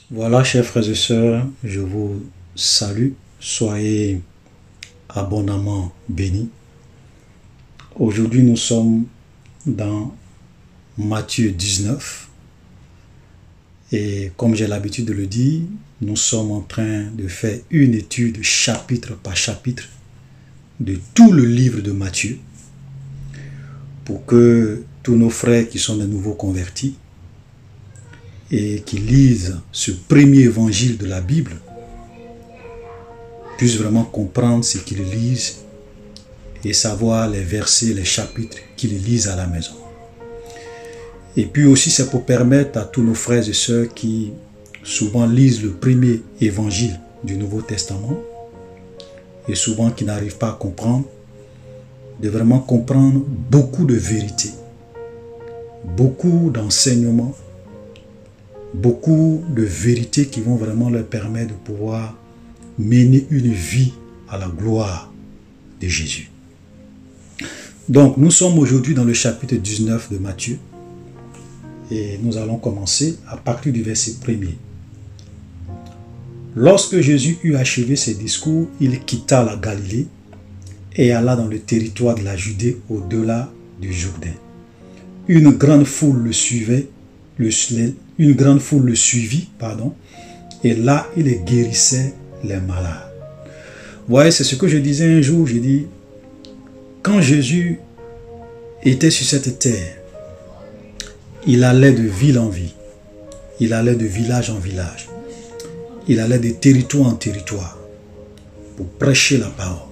Voilà, chers frères et sœurs, je vous salue. Soyez abondamment bénis. Aujourd'hui, nous sommes dans Matthieu 19. Et comme j'ai l'habitude de le dire, nous sommes en train de faire une étude chapitre par chapitre de tout le livre de Matthieu pour que tous nos frères qui sont de nouveaux convertis et qui lisent ce premier évangile de la Bible puissent vraiment comprendre ce qu'ils lisent et savoir les versets, les chapitres qu'ils lisent à la maison. Et puis aussi, c'est pour permettre à tous nos frères et sœurs qui souvent lisent le premier évangile du Nouveau Testament et souvent qui n'arrivent pas à comprendre, de vraiment comprendre beaucoup de vérités, beaucoup d'enseignements, beaucoup de vérités qui vont vraiment leur permettre de pouvoir mener une vie à la gloire de Jésus. Donc, nous sommes aujourd'hui dans le chapitre 19 de Matthieu et nous allons commencer à partir du verset 1er. Lorsque Jésus eut achevé ses discours, il quitta la Galilée et alla dans le territoire de la Judée au-delà du Jourdain. Une grande foule le suivit, et là, il guérissait les malades. Vous voyez, c'est ce que je disais un jour, j'ai dit, quand Jésus était sur cette terre, il allait de ville en ville, il allait de village en village, il allait de territoire en territoire pour prêcher la parole.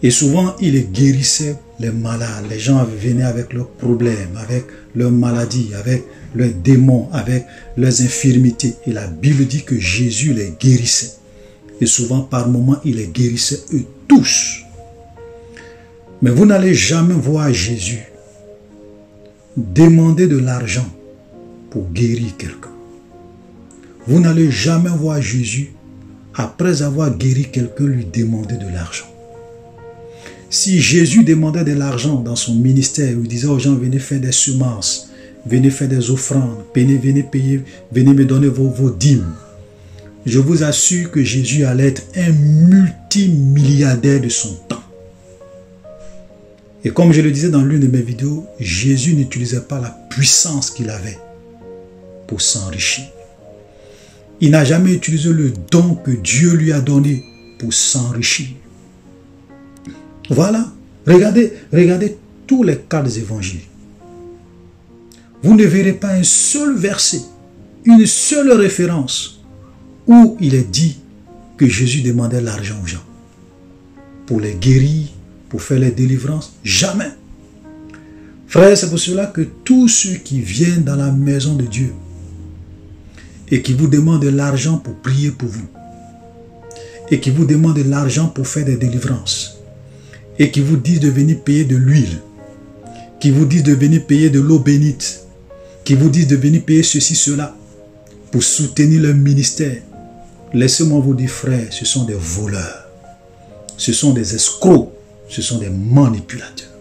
Et souvent, il guérissait les malades. Les gens venaient avec leurs problèmes, avec leurs maladies, avec leurs démons, avec leurs infirmités. Et la Bible dit que Jésus les guérissait. Et souvent, par moments, il les guérissait eux tous. Mais vous n'allez jamais voir Jésus demander de l'argent pour guérir quelqu'un. Vous n'allez jamais voir Jésus, après avoir guéri quelqu'un, lui demander de l'argent. Si Jésus demandait de l'argent dans son ministère, il disait aux gens, venez faire des semences, venez faire des offrandes, venez payer, venez me donner vos dîmes. Je vous assure que Jésus allait être un multimilliardaire de son temps. Et comme je le disais dans l'une de mes vidéos, Jésus n'utilisait pas la puissance qu'il avait pour s'enrichir. Il n'a jamais utilisé le don que Dieu lui a donné pour s'enrichir. Voilà, regardez tous les quatre évangiles. Vous ne verrez pas un seul verset, une seule référence où il est dit que Jésus demandait l'argent aux gens pour les guérir, pour faire les délivrances. Jamais. Frère, c'est pour cela que tous ceux qui viennent dans la maison de Dieu et qui vous demandent de l'argent pour prier pour vous, et qui vous demandent de l'argent pour faire des délivrances, et qui vous disent de venir payer de l'huile, qui vous disent de venir payer de l'eau bénite, qui vous disent de venir payer ceci, cela, pour soutenir leur ministère. Laissez-moi vous dire, frères, ce sont des voleurs, ce sont des escrocs, ce sont des manipulateurs.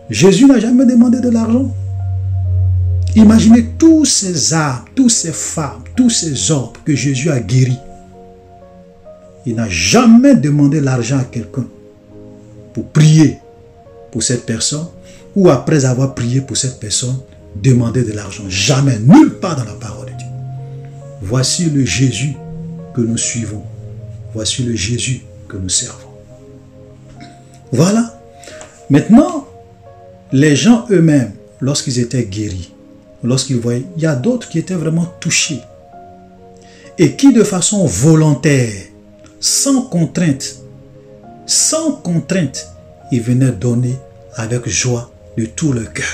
Jésus n'a jamais demandé de l'argent. Imaginez tous ces arbres, tous ces femmes, tous ces hommes que Jésus a guéris. Il n'a jamais demandé l'argent à quelqu'un pour prier pour cette personne, ou après avoir prié pour cette personne, demander de l'argent. Jamais, nulle part dans la parole de Dieu. Voici le Jésus que nous suivons. Voici le Jésus que nous servons. Voilà. Maintenant, les gens eux-mêmes, lorsqu'ils étaient guéris, lorsqu'ils voyaient, il y a d'autres qui étaient vraiment touchés et qui de façon volontaire, sans contrainte, ils venaient donner avec joie de tout leur cœur.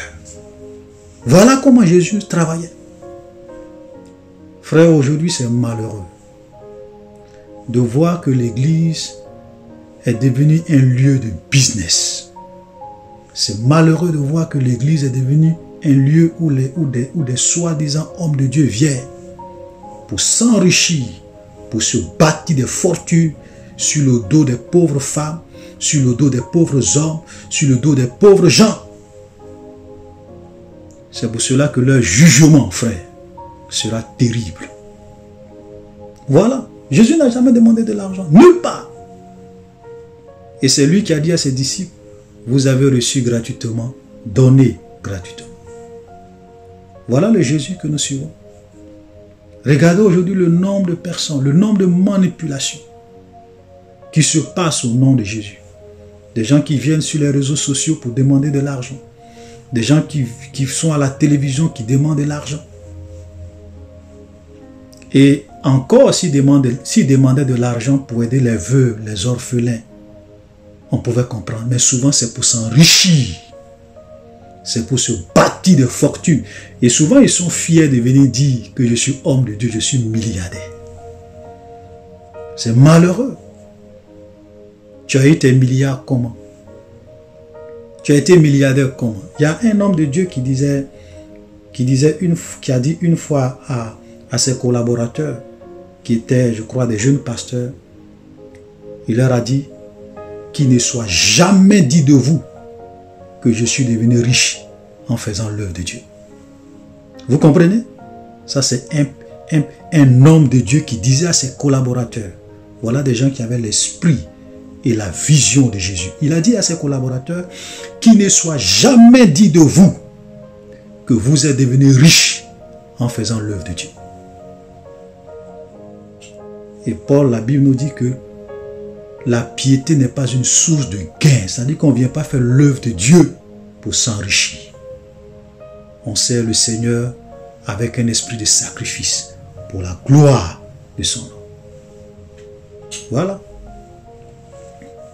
Voilà comment Jésus travaillait. Frère, aujourd'hui c'est malheureux de voir que l'église est devenue un lieu de business. C'est malheureux de voir que l'église est devenue un lieu où des soi-disant hommes de Dieu viennent pour s'enrichir, pour se bâtir des fortunes sur le dos des pauvres femmes, sur le dos des pauvres hommes, sur le dos des pauvres gens. C'est pour cela que leur jugement, frère, sera terrible. Voilà. Jésus n'a jamais demandé de l'argent. Nulle part. Et c'est lui qui a dit à ses disciples, vous avez reçu gratuitement, donnez gratuitement. Voilà le Jésus que nous suivons. Regardez aujourd'hui le nombre de personnes, le nombre de manipulations qui se passent au nom de Jésus. Des gens qui viennent sur les réseaux sociaux pour demander de l'argent. Des gens qui sont à la télévision qui demandent de l'argent. Et encore, s'ils demandaient de l'argent pour aider les veuves, les orphelins, on pouvait comprendre. Mais souvent, c'est pour s'enrichir. C'est pour se bâtir de fortune. Et souvent, ils sont fiers de venir dire que je suis homme de Dieu, je suis milliardaire. C'est malheureux. Tu as eu tes milliards comment? Tu as été milliardaire comment? Il y a un homme de Dieu qui a dit une fois à ses collaborateurs, qui étaient, je crois, des jeunes pasteurs, il leur a dit qu'il ne soit jamais dit de vous que je suis devenu riche en faisant l'œuvre de Dieu. Vous comprenez? Ça, c'est un homme de Dieu qui disait à ses collaborateurs, voilà des gens qui avaient l'esprit et la vision de Jésus. Il a dit à ses collaborateurs qu'il ne soit jamais dit de vous que vous êtes devenu riche en faisant l'œuvre de Dieu. Et Paul, la Bible nous dit que la piété n'est pas une source de gain. C'est-à-dire qu'on ne vient pas faire l'œuvre de Dieu pour s'enrichir. On sert le Seigneur avec un esprit de sacrifice pour la gloire de son nom. Voilà.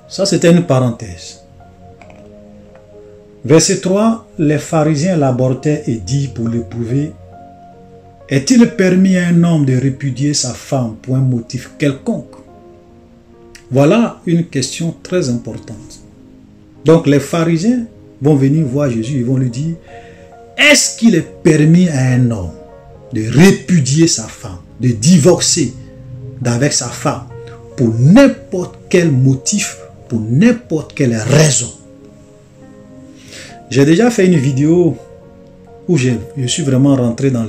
Ça, c'était une parenthèse. Verset 3, les pharisiens l'abordaient et dit pour l'éprouver, est-il permis à un homme de répudier sa femme pour un motif quelconque? Voilà une question très importante. Donc les pharisiens vont venir voir Jésus, ils vont lui dire, est-ce qu'il est permis à un homme de répudier sa femme, de divorcer d'avec sa femme pour n'importe quel motif, pour n'importe quelle raison? J'ai déjà fait une vidéo où je suis vraiment rentré dans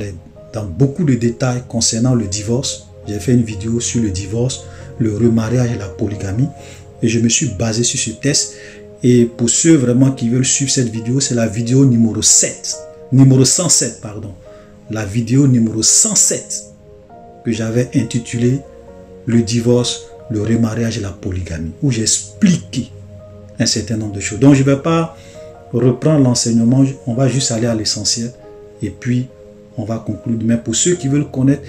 beaucoup de détails concernant le divorce. J'ai fait une vidéo sur le divorce, le remariage et la polygamie. Et je me suis basé sur ce texte. Et pour ceux vraiment qui veulent suivre cette vidéo, c'est la vidéo numéro 107, pardon. La vidéo numéro 107 que j'avais intitulée le divorce, le remariage et la polygamie, où j'ai expliqué un certain nombre de choses. Donc je ne vais pas reprendre l'enseignement, on va juste aller à l'essentiel et puis on va conclure. Mais pour ceux qui veulent connaître,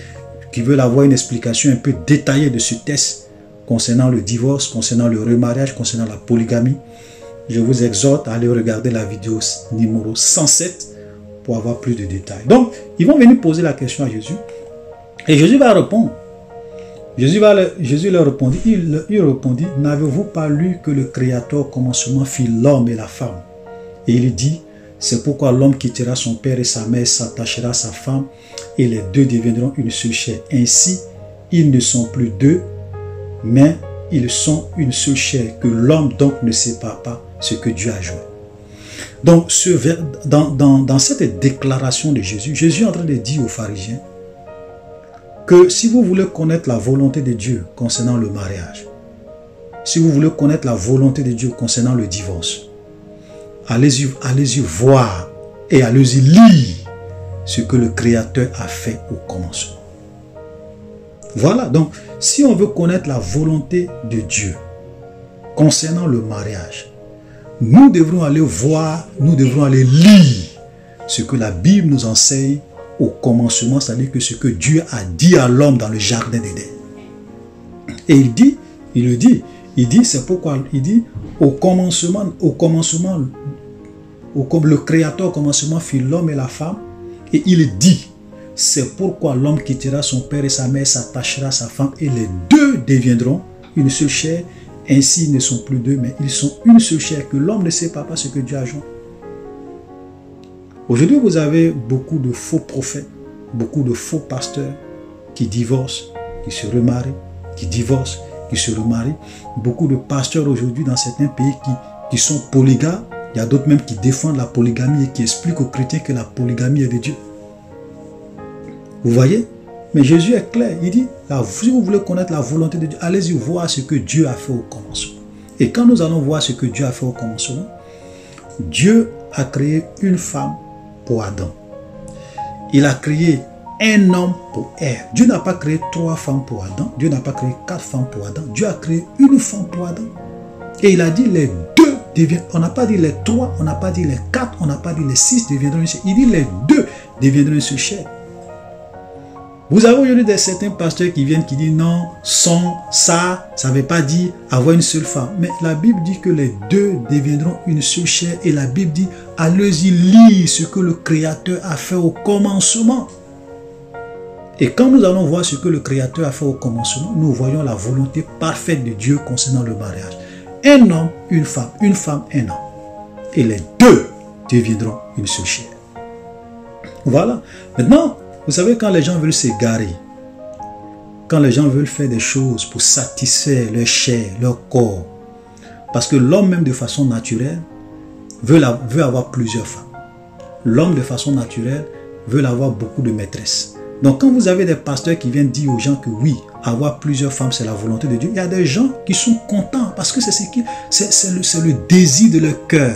qui veulent avoir une explication un peu détaillée de ce texte concernant le divorce, concernant le remariage, concernant la polygamie, je vous exhorte à aller regarder la vidéo numéro 107 pour avoir plus de détails. Donc, ils vont venir poser la question à Jésus et Jésus va répondre. Jésus leur répondit, il répondit, n'avez-vous pas lu que le Créateur au commencement fit l'homme et la femme? Et il dit, c'est pourquoi l'homme quittera son père et sa mère, s'attachera à sa femme, et les deux deviendront une seule chair. Ainsi, ils ne sont plus deux, mais ils sont une seule chair, que l'homme donc ne sépare pas ce que Dieu a joint. Donc, dans cette déclaration de Jésus, Jésus est en train de dire aux pharisiens que si vous voulez connaître la volonté de Dieu concernant le mariage, si vous voulez connaître la volonté de Dieu concernant le divorce, allez-y voir et allez-y lire ce que le Créateur a fait au commencement. Voilà, donc si on veut connaître la volonté de Dieu concernant le mariage, nous devrons aller voir, nous devrons aller lire ce que la Bible nous enseigne au commencement, c'est-à-dire que ce que Dieu a dit à l'homme dans le jardin d'Éden. Et il dit, c'est pourquoi il dit, au commencement, le Créateur au commencement fit l'homme et la femme, et il dit, c'est pourquoi l'homme quittera son père et sa mère, s'attachera à sa femme, et les deux deviendront une seule chair. Ainsi, ils ne sont plus deux, mais ils sont une seule chair, que l'homme ne sépare pas ce que Dieu a joint. Aujourd'hui, vous avez beaucoup de faux prophètes, beaucoup de faux pasteurs qui divorcent, qui se remarient, qui divorcent, qui se remarient. Beaucoup de pasteurs aujourd'hui dans certains pays qui sont polygames. Il y a d'autres même qui défendent la polygamie et qui expliquent aux chrétiens que la polygamie est de Dieu. Vous voyez? Mais Jésus est clair. Il dit, si vous voulez connaître la volonté de Dieu, allez-y voir ce que Dieu a fait au commencement. Et quand nous allons voir ce que Dieu a fait au commencement, Dieu a créé une femme pour Adam. Il a créé un homme pour Ève. Dieu n'a pas créé 3 femmes pour Adam. Dieu n'a pas créé 4 femmes pour Adam. Dieu a créé une femme pour Adam. Et il a dit les 2 deviennent, on n'a pas dit les 3, on n'a pas dit les 4, on n'a pas dit les 6 deviendront une seule. Il dit les 2 deviendront une seule chair. Vous avez aujourd'hui certains pasteurs qui viennent qui disent non, ça ne veut pas dire avoir une seule femme. Mais la Bible dit que les 2 deviendront une seule chair. Et la Bible dit, allez-y lire ce que le Créateur a fait au commencement. Et quand nous allons voir ce que le Créateur a fait au commencement, nous voyons la volonté parfaite de Dieu concernant le mariage. Un homme, un homme. Et les 2 deviendront une seule chair. Voilà. Maintenant, vous savez, quand les gens veulent s'égarer, quand les gens veulent faire des choses pour satisfaire leur chair, leur corps, parce que l'homme même de façon naturelle veut avoir plusieurs femmes. L'homme de façon naturelle veut avoir beaucoup de maîtresses. Donc quand vous avez des pasteurs qui viennent dire aux gens que oui, avoir plusieurs femmes c'est la volonté de Dieu, il y a des gens qui sont contents parce que c'est le désir de leur cœur.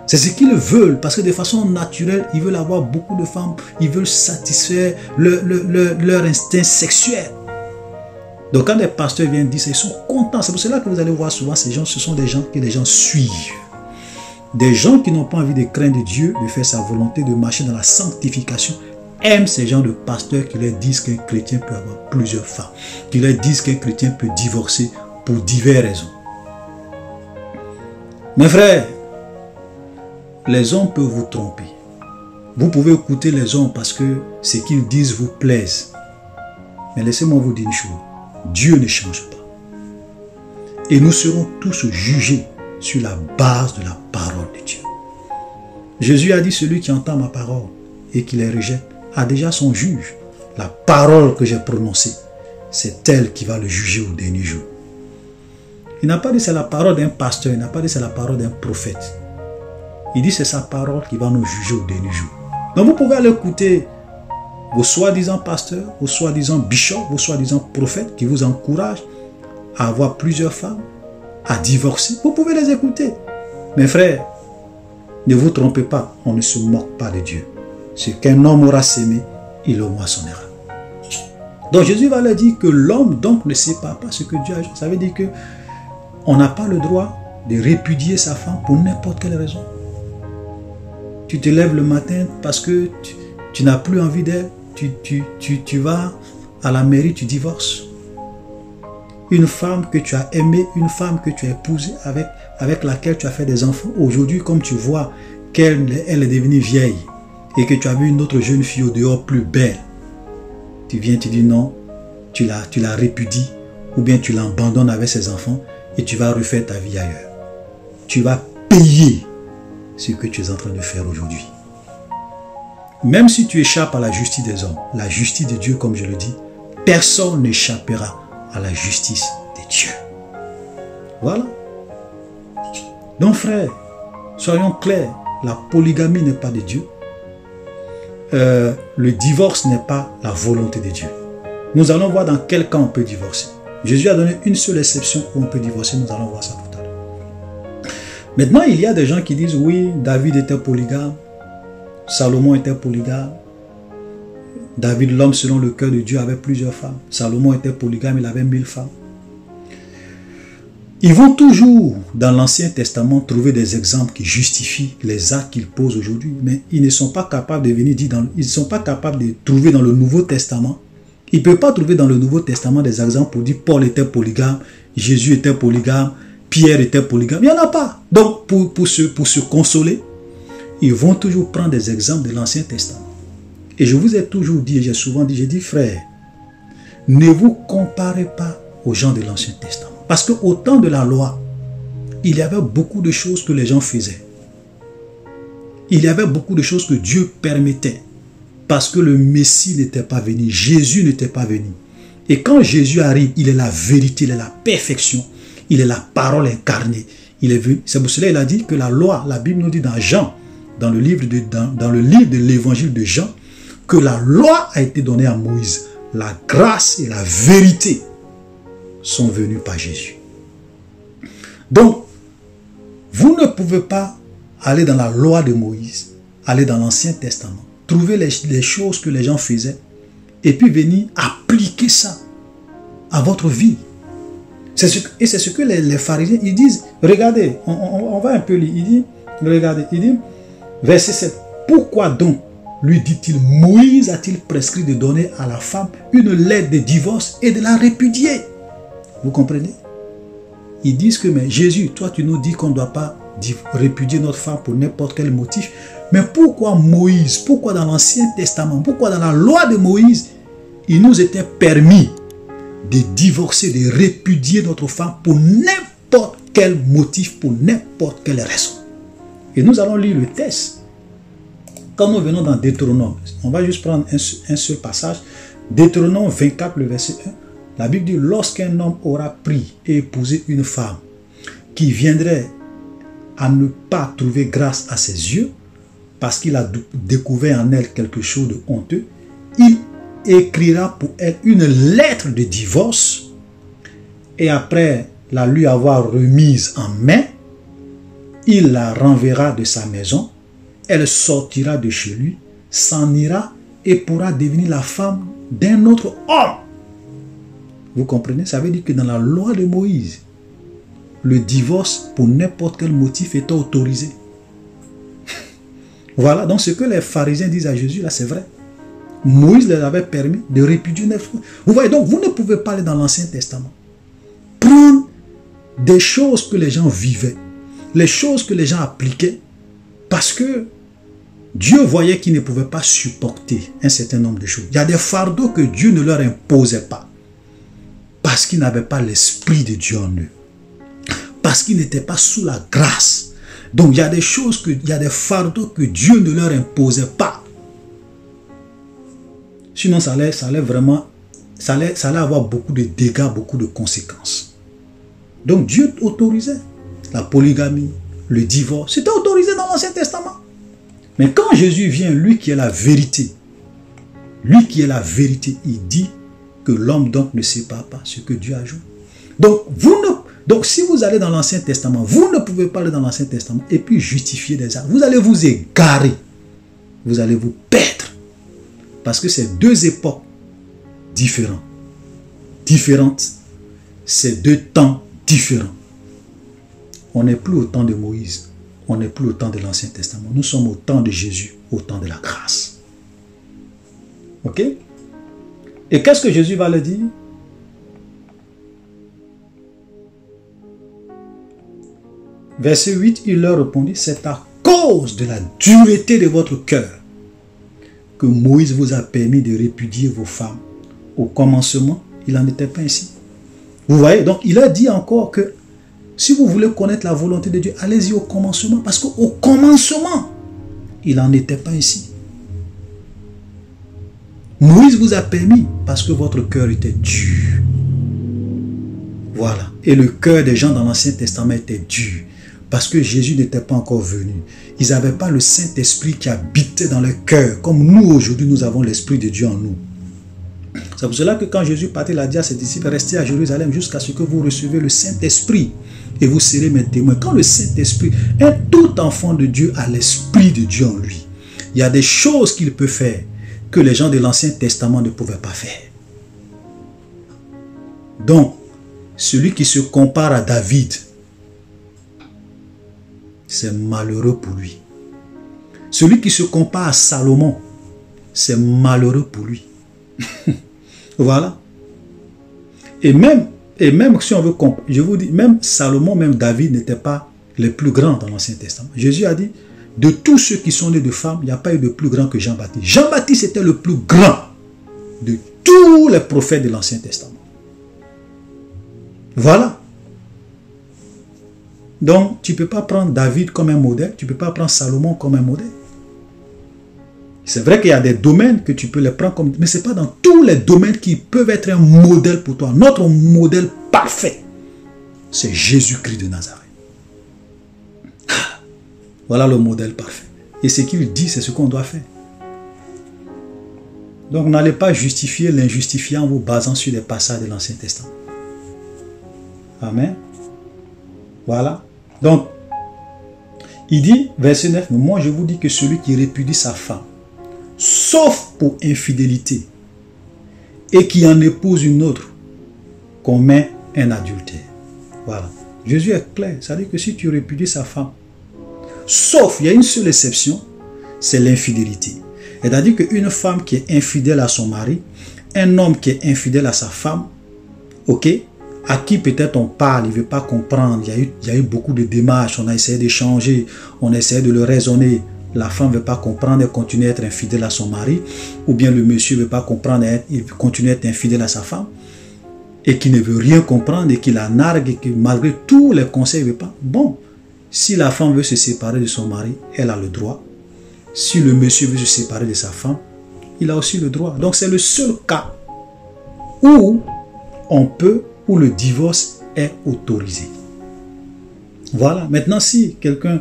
C'est ce qu'ils veulent, parce que de façon naturelle, ils veulent avoir beaucoup de femmes, ils veulent satisfaire leur instinct sexuel. Donc quand des pasteurs viennent dire ça, ils sont contents. C'est pour cela que vous allez voir souvent ces gens, ce sont des gens que les gens suivent. Des gens qui n'ont pas envie de craindre Dieu, de faire sa volonté, de marcher dans la sanctification, aiment ces gens de pasteurs qui leur disent qu'un chrétien peut avoir plusieurs femmes, qui leur disent qu'un chrétien peut divorcer pour diverses raisons. Mes frères, les hommes peuvent vous tromper. Vous pouvez écouter les hommes parce que ce qu'ils disent vous plaise. Mais laissez-moi vous dire une chose. Dieu ne change pas. Et nous serons tous jugés sur la base de la parole de Dieu. Jésus a dit, celui qui entend ma parole et qui les rejette a déjà son juge. La parole que j'ai prononcée, c'est elle qui va le juger au dernier jour. Il n'a pas dit c'est la parole d'un pasteur, il n'a pas dit c'est la parole d'un prophète. Il dit c'est sa parole qui va nous juger au dernier jour. Donc vous pouvez aller écouter vos soi-disant pasteurs, vos soi-disant bishops, vos soi-disant prophètes qui vous encouragent à avoir plusieurs femmes, à divorcer. Vous pouvez les écouter. Mes frères, ne vous trompez pas, on ne se moque pas de Dieu. Ce qu'un homme aura sémé, il le moissonnera. Donc Jésus va leur dire que l'homme donc ne sépare pas ce que Dieu a dit. Ça veut dire que on n'a pas le droit de répudier sa femme pour n'importe quelle raison. Tu te lèves le matin parce que tu n'as plus envie d'elle. Tu vas à la mairie, tu divorces. Une femme que tu as aimée, une femme que tu as épousée, avec laquelle tu as fait des enfants. Aujourd'hui, comme tu vois qu'elle est devenue vieille et que tu as vu une autre jeune fille au dehors plus belle, tu viens, tu dis non, tu la répudies ou bien tu l'abandonnes avec ses enfants et tu vas refaire ta vie ailleurs. Tu vas payer ce que tu es en train de faire aujourd'hui. Même si tu échappes à la justice des hommes, la justice de Dieu, comme je le dis, personne n'échappera à la justice de Dieu. Voilà. Donc frère, soyons clairs, la polygamie n'est pas de Dieu. Le divorce n'est pas la volonté de Dieu. Nous allons voir dans quel cas on peut divorcer. Jésus a donné une seule exception où on peut divorcer, nous allons voir ça tout à l'heure. Maintenant, il y a des gens qui disent, oui, David était polygame, Salomon était polygame, David, l'homme selon le cœur de Dieu, avait plusieurs femmes. Salomon était polygame, il avait 1000 femmes. Ils vont toujours, dans l'Ancien Testament, trouver des exemples qui justifient les actes qu'ils posent aujourd'hui, mais ils ne sont pas capables de venir dire, ils ne sont pas capables de trouver dans le Nouveau Testament. Ils ne peuvent pas trouver dans le Nouveau Testament des exemples pour dire Paul était polygame, Jésus était polygame, Pierre était polygame. Il n'y en a pas. Donc, pour se consoler, ils vont toujours prendre des exemples de l'Ancien Testament. Et je vous ai toujours dit, et j'ai souvent dit, j'ai dit, frère, ne vous comparez pas aux gens de l'Ancien Testament. Parce qu'au temps de la loi, il y avait beaucoup de choses que les gens faisaient. Il y avait beaucoup de choses que Dieu permettait. Parce que le Messie n'était pas venu, Jésus n'était pas venu. Et quand Jésus arrive, il est la vérité, il est la perfection, il est la parole incarnée. Il est venu. C'est pour cela qu'il a dit que la loi, la Bible nous dit dans Jean, dans le livre de l'évangile de Jean, que la loi a été donnée à Moïse, la grâce et la vérité sont venues par Jésus. Donc, vous ne pouvez pas aller dans la loi de Moïse, aller dans l'Ancien Testament, trouver les choses que les gens faisaient et puis venir appliquer ça à votre vie. C'est ce que les pharisiens, ils disent. Regardez, on va un peu lire. Il dit, regardez, il dit, verset 7. Pourquoi donc, lui dit-il, Moïse a-t-il prescrit de donner à la femme une lettre de divorce et de la répudier? Vous comprenez? Ils disent que, mais Jésus, toi tu nous dis qu'on ne doit pas répudier notre femme pour n'importe quel motif. Mais pourquoi Moïse? Pourquoi dans l'Ancien Testament? Pourquoi dans la loi de Moïse, il nous était permis de divorcer, de répudier notre femme pour n'importe quel motif, pour n'importe quelle raison? Et nous allons lire le texte. Quand nous venons dans Deutéronome, on va juste prendre un seul passage. Deutéronome 24, le verset 1. La Bible dit, lorsqu'un homme aura pris et épousé une femme qui viendrait à ne pas trouver grâce à ses yeux, parce qu'il a découvert en elle quelque chose de honteux, il écrira pour elle une lettre de divorce et après la lui avoir remise en main, il la renverra de sa maison, elle sortira de chez lui, s'en ira et pourra devenir la femme d'un autre homme. Vous comprenez? Ça veut dire que dans la loi de Moïse, le divorce pour n'importe quel motif est autorisé. Voilà, donc ce que les pharisiens disent à Jésus, là, c'est vrai. Moïse leur avait permis de répudier une femme. Vous voyez, donc vous ne pouvez pas aller dans l'Ancien Testament. Prendre des choses que les gens vivaient, les choses que les gens appliquaient, parce que Dieu voyait qu'ils ne pouvaient pas supporter un certain nombre de choses. Il y a des fardeaux que Dieu ne leur imposait pas, parce qu'ils n'avaient pas l'Esprit de Dieu en eux, parce qu'ils n'étaient pas sous la grâce. Donc il y a des choses, il y a des fardeaux que Dieu ne leur imposait pas. Sinon ça allait avoir beaucoup de dégâts, beaucoup de conséquences. Donc Dieu autorisait la polygamie, le divorce. C'était autorisé dans l'Ancien Testament. Mais quand Jésus vient, lui qui est la vérité, il dit que l'homme donc ne sépare pas ce que Dieu a joué. Donc si vous allez dans l'Ancien Testament, vous ne pouvez pas aller dans l'Ancien Testament et puis justifier des actes. Vous allez vous égarer. Vous allez vous perdre. Parce que c'est deux époques différentes. C'est deux temps différents. On n'est plus au temps de Moïse. On n'est plus au temps de l'Ancien Testament. Nous sommes au temps de Jésus, au temps de la grâce. Ok? Et qu'est-ce que Jésus va leur dire? Verset 8, il leur répondit, c'est à cause de la dureté de votre cœur que Moïse vous a permis de répudier vos femmes. Au commencement, il n'en était pas ainsi. Vous voyez, donc il a dit encore que si vous voulez connaître la volonté de Dieu, allez-y au commencement, parce qu'au commencement, il n'en était pas ainsi. Moïse vous a permis parce que votre cœur était dur. Voilà. Et le cœur des gens dans l'Ancien Testament était dur. Parce que Jésus n'était pas encore venu. Ils n'avaient pas le Saint-Esprit qui habitait dans leur cœur. Comme nous, aujourd'hui, nous avons l'Esprit de Dieu en nous. C'est pour cela que quand Jésus partait, il a dit à ses disciples, restez à Jérusalem jusqu'à ce que vous recevez le Saint-Esprit. Et vous serez mes témoins. Quand le Saint-Esprit, tout enfant de Dieu a l'Esprit de Dieu en lui. Il y a des choses qu'il peut faire que les gens de l'Ancien Testament ne pouvaient pas faire. Donc, celui qui se compare à David, c'est malheureux pour lui. Celui qui se compare à Salomon, c'est malheureux pour lui. Voilà. Et même si on veut comparer, je vous dis, même Salomon, même David n'étaient pas les plus grands dans l'Ancien Testament. Jésus a dit, de tous ceux qui sont nés de femmes, il n'y a pas eu de plus grand que Jean-Baptiste. Jean-Baptiste était le plus grand de tous les prophètes de l'Ancien Testament. Voilà. Donc, tu ne peux pas prendre David comme un modèle, tu ne peux pas prendre Salomon comme un modèle. C'est vrai qu'il y a des domaines que tu peux les prendre comme... Mais ce n'est pas dans tous les domaines qui peuvent être un modèle pour toi. Notre modèle parfait, c'est Jésus-Christ de Nazareth. Voilà le modèle parfait. Et ce qu'il dit, c'est ce qu'on doit faire. Donc n'allez pas justifier l'injustifiant en vous basant sur des passages de l'Ancien Testament. Amen. Voilà. Donc, il dit, verset 9, mais moi je vous dis que celui qui répudie sa femme, sauf pour infidélité, et qui en épouse une autre, commet un adultère. Voilà. Jésus est clair. Ça veut dire que si tu répudies sa femme, sauf, il y a une seule exception, c'est l'infidélité. C'est-à-dire qu'une femme qui est infidèle à son mari, un homme qui est infidèle à sa femme, ok, à qui peut-être on parle, il ne veut pas comprendre, il y a eu beaucoup de démarches, on a essayé d'échanger, on a essayé de le raisonner, la femme ne veut pas comprendre, elle continue à être infidèle à son mari, ou bien le monsieur ne veut pas comprendre, il continue à être infidèle à sa femme, et qui ne veut rien comprendre, et qui la nargue, et qui malgré tous les conseils, ne veut pas. Bon, si la femme veut se séparer de son mari, elle a le droit. Si le monsieur veut se séparer de sa femme, il a aussi le droit. Donc c'est le seul cas où on peut, où le divorce est autorisé. Voilà. Maintenant, si quelqu'un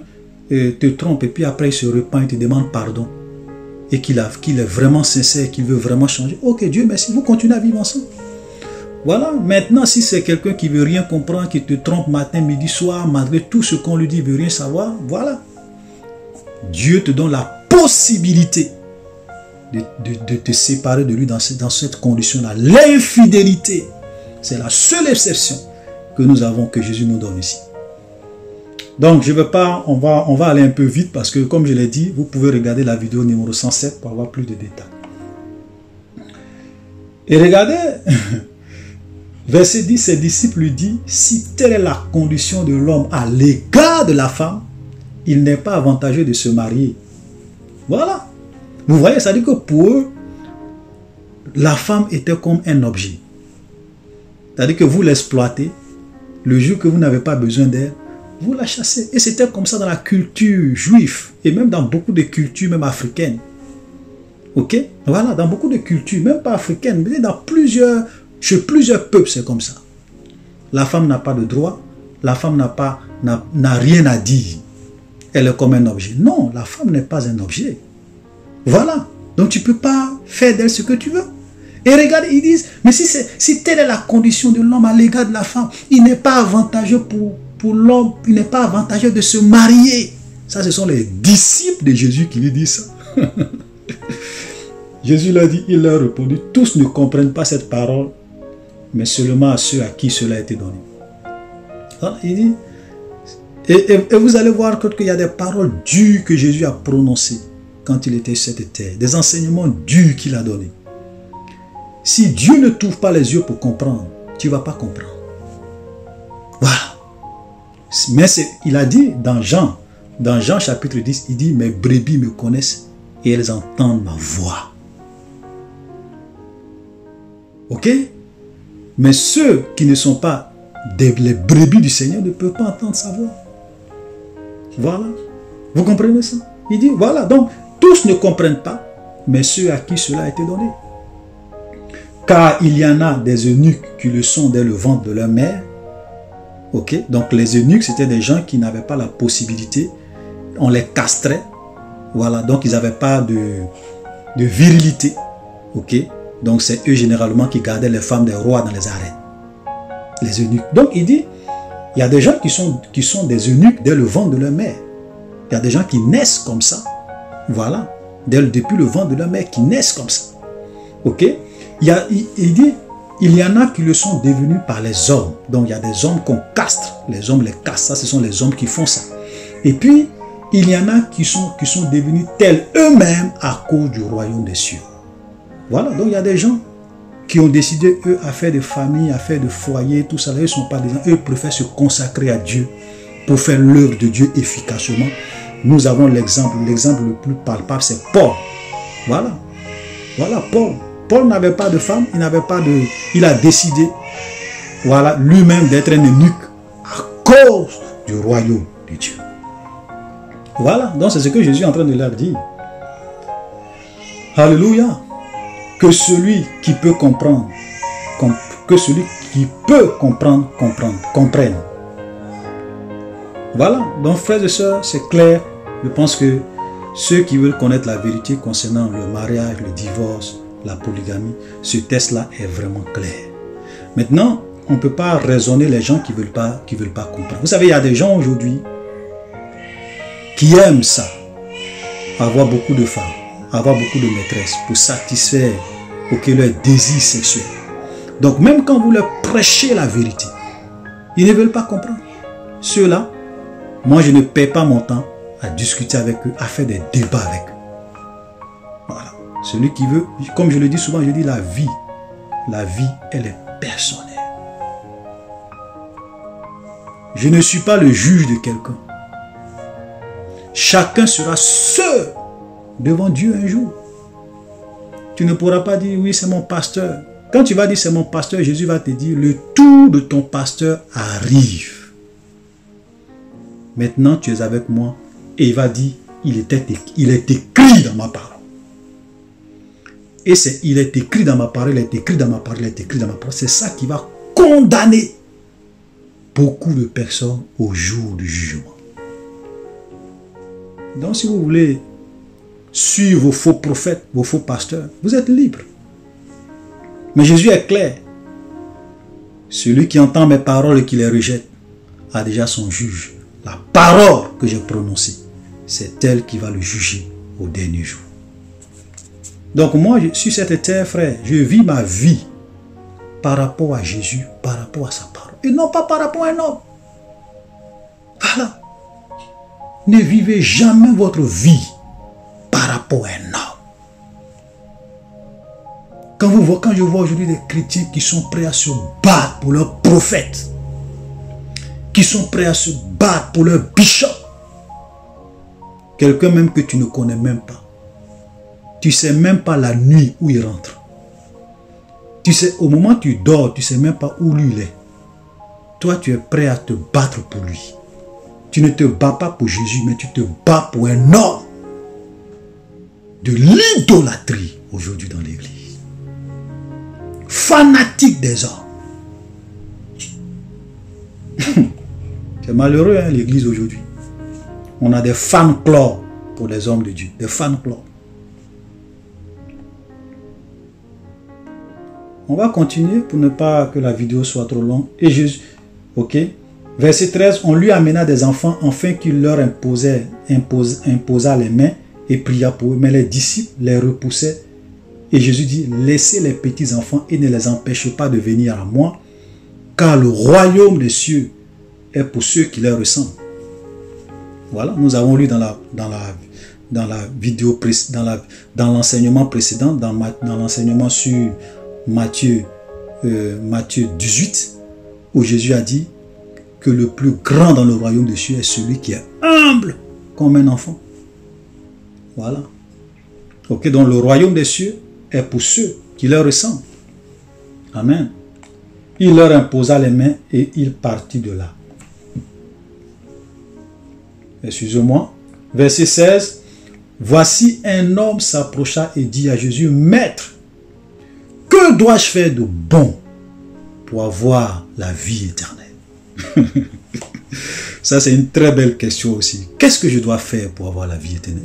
te trompe et puis après il se repent et te demande pardon et qu'il est vraiment sincère, qu'il veut vraiment changer, ok, Dieu merci, vous continuez à vivre ensemble. Voilà. Maintenant, si c'est quelqu'un qui veut rien comprendre, qui te trompe matin, midi, soir, malgré tout ce qu'on lui dit, il veut rien savoir, voilà. Dieu te donne la possibilité de te séparer de lui dans cette condition-là. L'infidélité, c'est la seule exception que nous avons, que Jésus nous donne ici. Donc, je ne veux pas, on va aller un peu vite parce que, comme je l'ai dit, vous pouvez regarder la vidéo numéro 107 pour avoir plus de détails. Et regardez, verset 10, ses disciples lui disent, si telle est la condition de l'homme à l'égard de la femme, il n'est pas avantageux de se marier. Voilà. Vous voyez, ça dit que pour eux, la femme était comme un objet. C'est-à-dire que vous l'exploitez, le jour que vous n'avez pas besoin d'elle, vous la chassez. Et c'était comme ça dans la culture juive, et même dans beaucoup de cultures, même africaines. Ok? Voilà, dans beaucoup de cultures, même pas africaines, mais chez plusieurs peuples, c'est comme ça. La femme n'a pas de droit, la femme n'a rien à dire. Elle est comme un objet. Non, la femme n'est pas un objet. Voilà. Donc tu ne peux pas faire d'elle ce que tu veux. Et regarde, ils disent, mais si telle est la condition de l'homme à l'égard de la femme, il n'est pas avantageux pour l'homme, il n'est pas avantageux de se marier. Ça, ce sont les disciples de Jésus qui lui disent ça. Jésus leur dit, il leur répondit, tous ne comprennent pas cette parole, mais seulement à ceux à qui cela a été donné. Alors, il dit, et vous allez voir qu'il y a des paroles dures que Jésus a prononcées quand il était sur cette terre. Des enseignements durs qu'il a donnés. Si Dieu ne t'ouvre pas les yeux pour comprendre, tu ne vas pas comprendre. Voilà. Mais il a dit dans Jean chapitre 10, il dit, mes brebis me connaissent et elles entendent ma voix. Ok? Mais ceux qui ne sont pas les brebis du Seigneur ne peuvent pas entendre sa voix. Voilà. Vous comprenez ça? Il dit, voilà, donc, tous ne comprennent pas, mais ceux à qui cela a été donné. Car il y en a des eunuques qui le sont dès le ventre de leur mère. Ok? Donc, les eunuques, c'était des gens qui n'avaient pas la possibilité, on les castrait. Voilà, donc ils n'avaient pas de virilité. Ok? Donc, c'est eux généralement qui gardaient les femmes des rois dans les arènes. Les eunuques. Donc, il dit, il y a des gens qui sont des eunuques dès le ventre de leur mère. Il y a des gens qui naissent comme ça. Voilà. Depuis le ventre de leur mère, qui naissent comme ça. Ok? Il dit, il y en a qui le sont devenus par les hommes. Donc, il y a des hommes qu'on castre. Les hommes les castrent. Ça, ce sont les hommes qui font ça. Et puis, il y en a qui sont devenus tels eux-mêmes à cause du royaume des cieux. Voilà. Donc, il y a des gens qui ont décidé, eux, à faire des familles, à faire des foyers, tout ça. Eux ne sont pas des gens. Eux préfèrent se consacrer à Dieu pour faire l'œuvre de Dieu efficacement. Nous avons l'exemple le plus palpable, c'est Paul. Voilà. Voilà, Paul. Paul n'avait pas de femme, il a décidé, voilà, lui-même d'être un eunuque à cause du royaume de Dieu. Voilà, donc c'est ce que Jésus est en train de leur dire. Alléluia. Que celui qui peut comprendre, comprenne. Voilà, donc frères et sœurs, c'est clair. Je pense que ceux qui veulent connaître la vérité concernant le mariage, le divorce, la polygamie. Ce test-là est vraiment clair. Maintenant, on ne peut pas raisonner les gens qui veulent pas comprendre. Vous savez, il y a des gens aujourd'hui qui aiment ça, avoir beaucoup de femmes, avoir beaucoup de maîtresses pour satisfaire leur désir sexuel. Donc même quand vous leur prêchez la vérité, ils ne veulent pas comprendre. Ceux-là, moi je ne perds pas mon temps à discuter avec eux, à faire des débats avec eux. Voilà. Celui qui veut, comme je le dis souvent, je dis la vie, elle est personnelle. Je ne suis pas le juge de quelqu'un. Chacun sera seul devant Dieu un jour. Tu ne pourras pas dire, oui, c'est mon pasteur. Quand tu vas dire, c'est mon pasteur, Jésus va te dire, le tour de ton pasteur arrive. Maintenant, tu es avec moi. Et il va dire, il est écrit dans ma parole. Et il est écrit dans ma parole, il est écrit dans ma parole, il est écrit dans ma parole. C'est ça qui va condamner beaucoup de personnes au jour du jugement. Donc, si vous voulez suivre vos faux prophètes, vos faux pasteurs, vous êtes libre. Mais Jésus est clair. Celui qui entend mes paroles et qui les rejette a déjà son juge. La parole que j'ai prononcée, c'est elle qui va le juger au dernier jour. Donc moi, sur cette terre, frère, je vis ma vie par rapport à Jésus, par rapport à sa parole. Et non pas par rapport à un homme. Voilà. Ne vivez jamais votre vie par rapport à un homme. Quand je vois aujourd'hui des chrétiens qui sont prêts à se battre pour leurs prophètes, qui sont prêts à se battre pour leur bishop, quelqu'un même que tu ne connais même pas, tu ne sais même pas la nuit où il rentre, tu sais, au moment où tu dors, tu ne sais même pas où lui il est. Toi, tu es prêt à te battre pour lui. Tu ne te bats pas pour Jésus, mais tu te bats pour un homme. De l'idolâtrie aujourd'hui dans l'église. Fanatique des hommes. C'est malheureux, hein, l'église aujourd'hui. On a des fan clubs pour les hommes de Dieu. Des fan clubs. On va continuer pour ne pas que la vidéo soit trop longue. Et Jésus, ok. Verset 13, on lui amena des enfants afin qu'il leur imposa les mains et pria pour eux. Mais les disciples les repoussaient. Et Jésus dit, laissez les petits enfants et ne les empêchez pas de venir à moi, car le royaume des cieux est pour ceux qui leur ressemblent. Voilà, nous avons lu dans la vidéo, dans l'enseignement précédent, dans l'enseignement sur Matthieu 18, où Jésus a dit que le plus grand dans le royaume des cieux est celui qui est humble comme un enfant. Voilà. Ok, donc le royaume des cieux est pour ceux qui leur ressemblent. Amen. Il leur imposa les mains et il partit de là. Excusez-moi. Verset 16. Voici un homme s'approcha et dit à Jésus, Maître, que dois-je faire de bon pour avoir la vie éternelle? Ça, c'est une très belle question aussi. Qu'est-ce que je dois faire pour avoir la vie éternelle?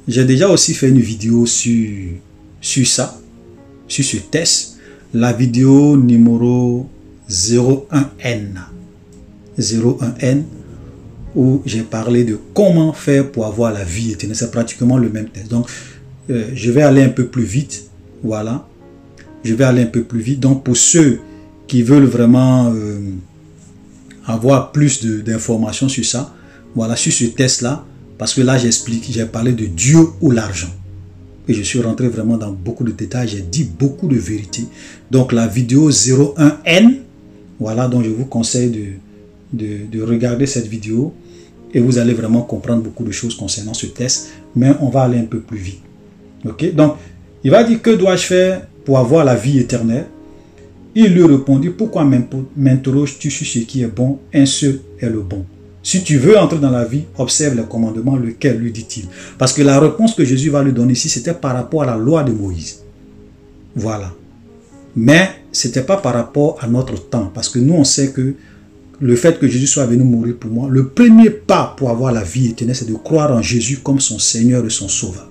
J'ai déjà aussi fait une vidéo sur ça, sur ce test. La vidéo numéro 01N. 01N, où j'ai parlé de comment faire pour avoir la vie éternelle. C'est pratiquement le même test. Donc, je vais aller un peu plus vite. Voilà. Je vais aller un peu plus vite. Donc, pour ceux qui veulent vraiment avoir plus d'informations sur ça, voilà, sur ce test-là, parce que là, j'ai parlé de Dieu ou l'argent. Et je suis rentré vraiment dans beaucoup de détails. J'ai dit beaucoup de vérités. Donc, la vidéo 01N, voilà, donc je vous conseille de regarder cette vidéo et vous allez vraiment comprendre beaucoup de choses concernant ce test. Mais on va aller un peu plus vite. Ok? Donc, il va dire, que dois-je faire pour avoir la vie éternelle? Il lui répondit, pourquoi m'interroges-tu sur ce qui est bon? Un seul est le bon. Si tu veux entrer dans la vie, observe les commandements, lequel lui dit-il? Parce que la réponse que Jésus va lui donner ici, c'était par rapport à la loi de Moïse. Voilà. Mais ce n'était pas par rapport à notre temps. Parce que nous, on sait que le fait que Jésus soit venu mourir pour moi, le premier pas pour avoir la vie éternelle, c'est de croire en Jésus comme son Seigneur et son Sauveur.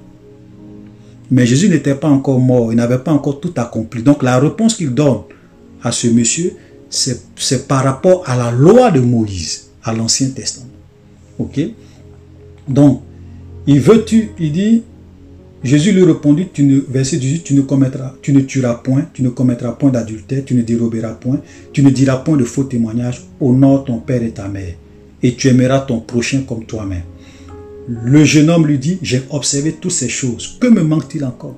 Mais Jésus n'était pas encore mort, il n'avait pas encore tout accompli. Donc la réponse qu'il donne à ce monsieur, c'est par rapport à la loi de Moïse, à l'Ancien Testament. Ok? Donc, il dit, Jésus lui répondit, verset 18, tu ne tueras point, tu ne commettras point d'adultère, tu ne déroberas point, tu ne diras point de faux témoignages, honore ton père et ta mère, et tu aimeras ton prochain comme toi-même. Le jeune homme lui dit, j'ai observé toutes ces choses, que me manque-t-il encore?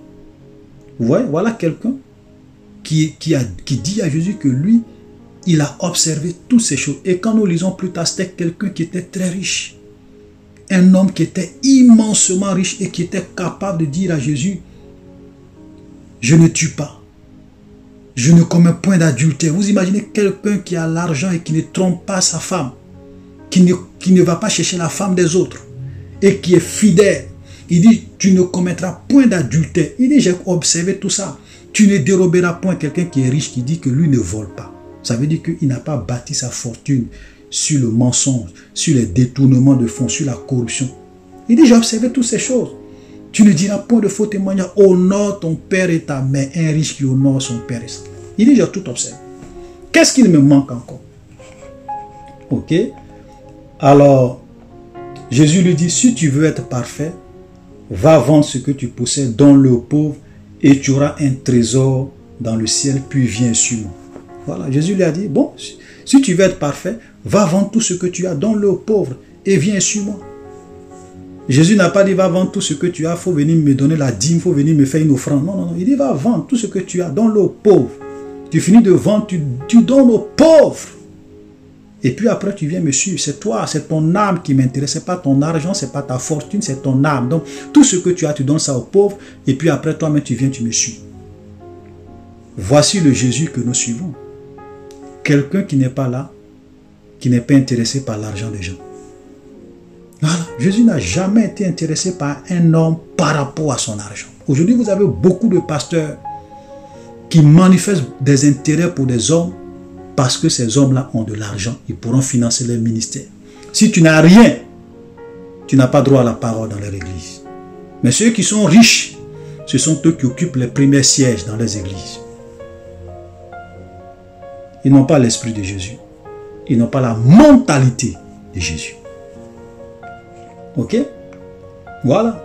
Vous voyez, voilà quelqu'un qui dit à Jésus que lui, il a observé toutes ces choses. Et quand nous lisons plus tard, c'était quelqu'un qui était très riche. Un homme qui était immensement riche et qui était capable de dire à Jésus, je ne tue pas, je ne commets point d'adultère. Vous imaginez quelqu'un qui a l'argent et qui ne trompe pas sa femme, qui ne va pas chercher la femme des autres et qui est fidèle. Il dit, tu ne commettras point d'adultère. Il dit, j'ai observé tout ça. Tu ne déroberas point. Quelqu'un qui est riche qui dit que lui ne vole pas. Ça veut dire qu'il n'a pas bâti sa fortune sur le mensonge, sur les détournements de fonds, sur la corruption. Il dit, j'ai observé toutes ces choses. Tu ne diras point de faux témoignages. Honore ton père et ta mère. Un riche qui honore son père et sa mère. Il dit, j'ai tout observé. Qu'est-ce qu'il me manque encore? Ok. Alors, Jésus lui dit, si tu veux être parfait, va vendre ce que tu possèdes, donne-le aux pauvres, et tu auras un trésor dans le ciel, puis viens sur moi. Voilà, Jésus lui a dit, bon, si tu veux être parfait, va vendre tout ce que tu as, donne-le aux pauvres, et viens sur moi. Jésus n'a pas dit, va vendre tout ce que tu as, il faut venir me donner la dîme, il faut venir me faire une offrande. Non, non, non, il dit, va vendre tout ce que tu as, donne-le aux pauvres. Tu finis de vendre, tu donnes aux pauvres. Et puis après, tu viens me suivre. C'est toi, c'est ton âme qui m'intéresse. Ce n'est pas ton argent, ce n'est pas ta fortune, c'est ton âme. Donc, tout ce que tu as, tu donnes ça aux pauvres. Et puis après, toi-même, tu viens, tu me suis. Voici le Jésus que nous suivons. Quelqu'un qui n'est pas là, qui n'est pas intéressé par l'argent des gens. Voilà. Jésus n'a jamais été intéressé par un homme par rapport à son argent. Aujourd'hui, vous avez beaucoup de pasteurs qui manifestent des intérêts pour des hommes parce que ces hommes-là ont de l'argent. Ils pourront financer leur ministère. Si tu n'as rien, tu n'as pas droit à la parole dans leur église. Mais ceux qui sont riches, ce sont eux qui occupent les premiers sièges dans les églises. Ils n'ont pas l'esprit de Jésus. Ils n'ont pas la mentalité de Jésus. Ok? Voilà.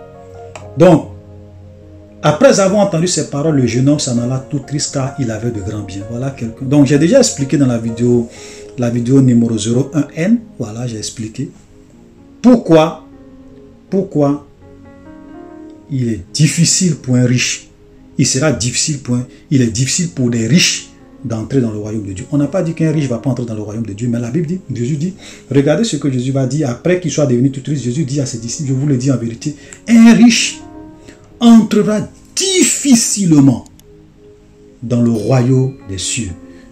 Donc, après avoir entendu ces paroles, le jeune homme s'en alla tout triste car il avait de grands biens. Voilà quelqu'un. Donc, j'ai déjà expliqué dans la vidéo numéro 01N. Voilà, j'ai expliqué. Pourquoi il est difficile pour un riche. Il est difficile pour des riches d'entrer dans le royaume de Dieu. On n'a pas dit qu'un riche ne va pas entrer dans le royaume de Dieu, mais la Bible dit, Jésus dit, regardez ce que Jésus va dire après qu'il soit devenu tout triste. Jésus dit à ses disciples, je vous le dis en vérité, un riche entrera difficilement dans le royaume des cieux.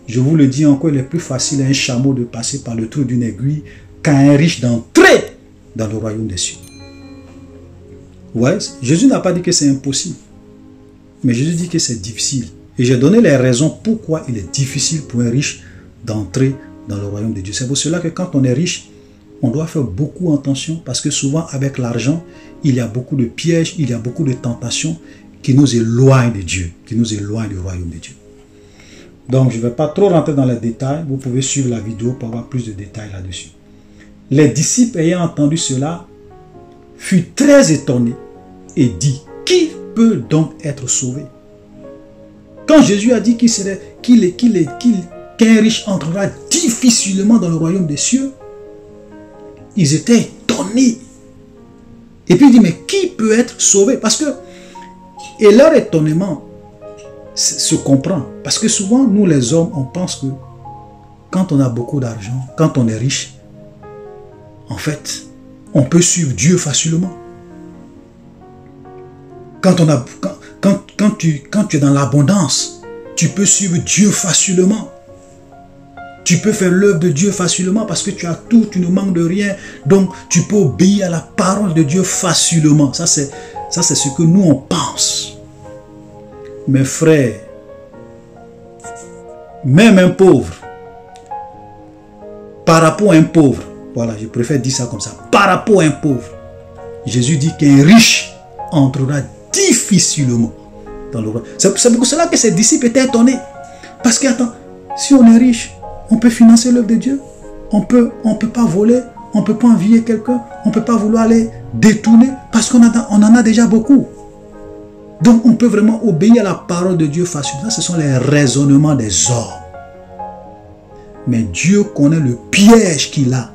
Je vous le dis encore, il est plus facile à un chameau de passer par le trou d'une aiguille qu'à un riche d'entrer dans le royaume des cieux. Ouais, Jésus n'a pas dit que c'est impossible, mais Jésus dit que c'est difficile. Et j'ai donné les raisons pourquoi il est difficile pour un riche d'entrer dans le royaume de Dieu. C'est pour cela que quand on est riche, on doit faire beaucoup attention parce que souvent avec l'argent, il y a beaucoup de pièges, il y a beaucoup de tentations qui nous éloignent de Dieu, qui nous éloignent du royaume de Dieu. Donc je ne vais pas trop rentrer dans les détails, vous pouvez suivre la vidéo pour avoir plus de détails là-dessus. Les disciples ayant entendu cela furent très étonnés et dit, qui peut donc être sauvé? Quand Jésus a dit qu'un riche entrera difficilement dans le royaume des cieux, ils étaient étonnés. Et puis il dit, mais qui peut être sauvé? Parce que, et leur étonnement se comprend. Parce que souvent, nous les hommes, on pense que quand on a beaucoup d'argent, quand on est riche, en fait, on peut suivre Dieu facilement. Quand tu es dans l'abondance, tu peux suivre Dieu facilement. Tu peux faire l'œuvre de Dieu facilement parce que tu as tout, tu ne manques de rien. Donc, tu peux obéir à la parole de Dieu facilement. Ça, c'est ce que nous, on pense. Mes frères, même un pauvre, par rapport à un pauvre, voilà, je préfère dire ça comme ça, par rapport à un pauvre, Jésus dit qu'un riche entrera difficilement dans le royaume. C'est pour cela que ses disciples étaient étonnés. Parce que, attends, si on est riche, on peut financer l'œuvre de Dieu. On peut pas voler, on ne peut pas envier quelqu'un, on ne peut pas vouloir aller détourner parce qu'on en a déjà beaucoup. Donc, on peut vraiment obéir à la parole de Dieu facilement. Ce sont les raisonnements des hommes. Mais Dieu connaît le piège qu'il a.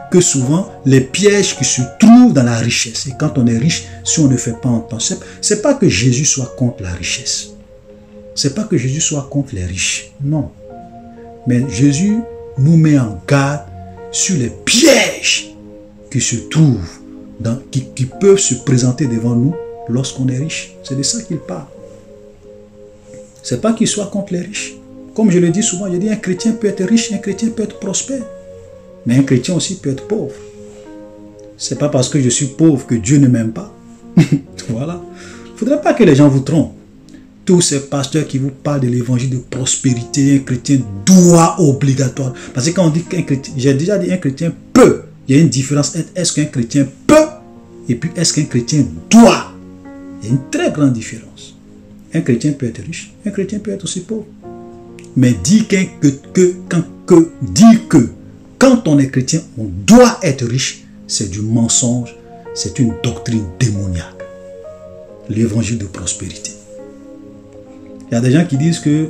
Que souvent, les pièges qui se trouvent dans la richesse. Et quand on est riche, si on ne fait pas entendre, ce n'est pas que Jésus soit contre la richesse. Ce n'est pas que Jésus soit contre les riches. Non. Mais Jésus nous met en garde sur les pièges qui se trouvent, qui peuvent se présenter devant nous lorsqu'on est riche. C'est de ça qu'il parle. Ce n'est pas qu'il soit contre les riches. Comme je le dis souvent, je dis un chrétien peut être riche, un chrétien peut être prospère. Mais un chrétien aussi peut être pauvre. Ce n'est pas parce que je suis pauvre que Dieu ne m'aime pas. Voilà. Il ne faudrait pas que les gens vous trompent. Tous ces pasteurs qui vous parlent de l'évangile de prospérité, un chrétien doit obligatoire. Parce que quand on dit qu'un chrétien, j'ai déjà dit un chrétien peut. Il y a une différence entre est-ce qu'un chrétien peut et puis est-ce qu'un chrétien doit. Il y a une très grande différence. Un chrétien peut être riche, un chrétien peut être aussi pauvre. Mais dire que quand on est chrétien, on doit être riche, c'est du mensonge, c'est une doctrine démoniaque. L'évangile de prospérité. Il y a des gens qui disent que,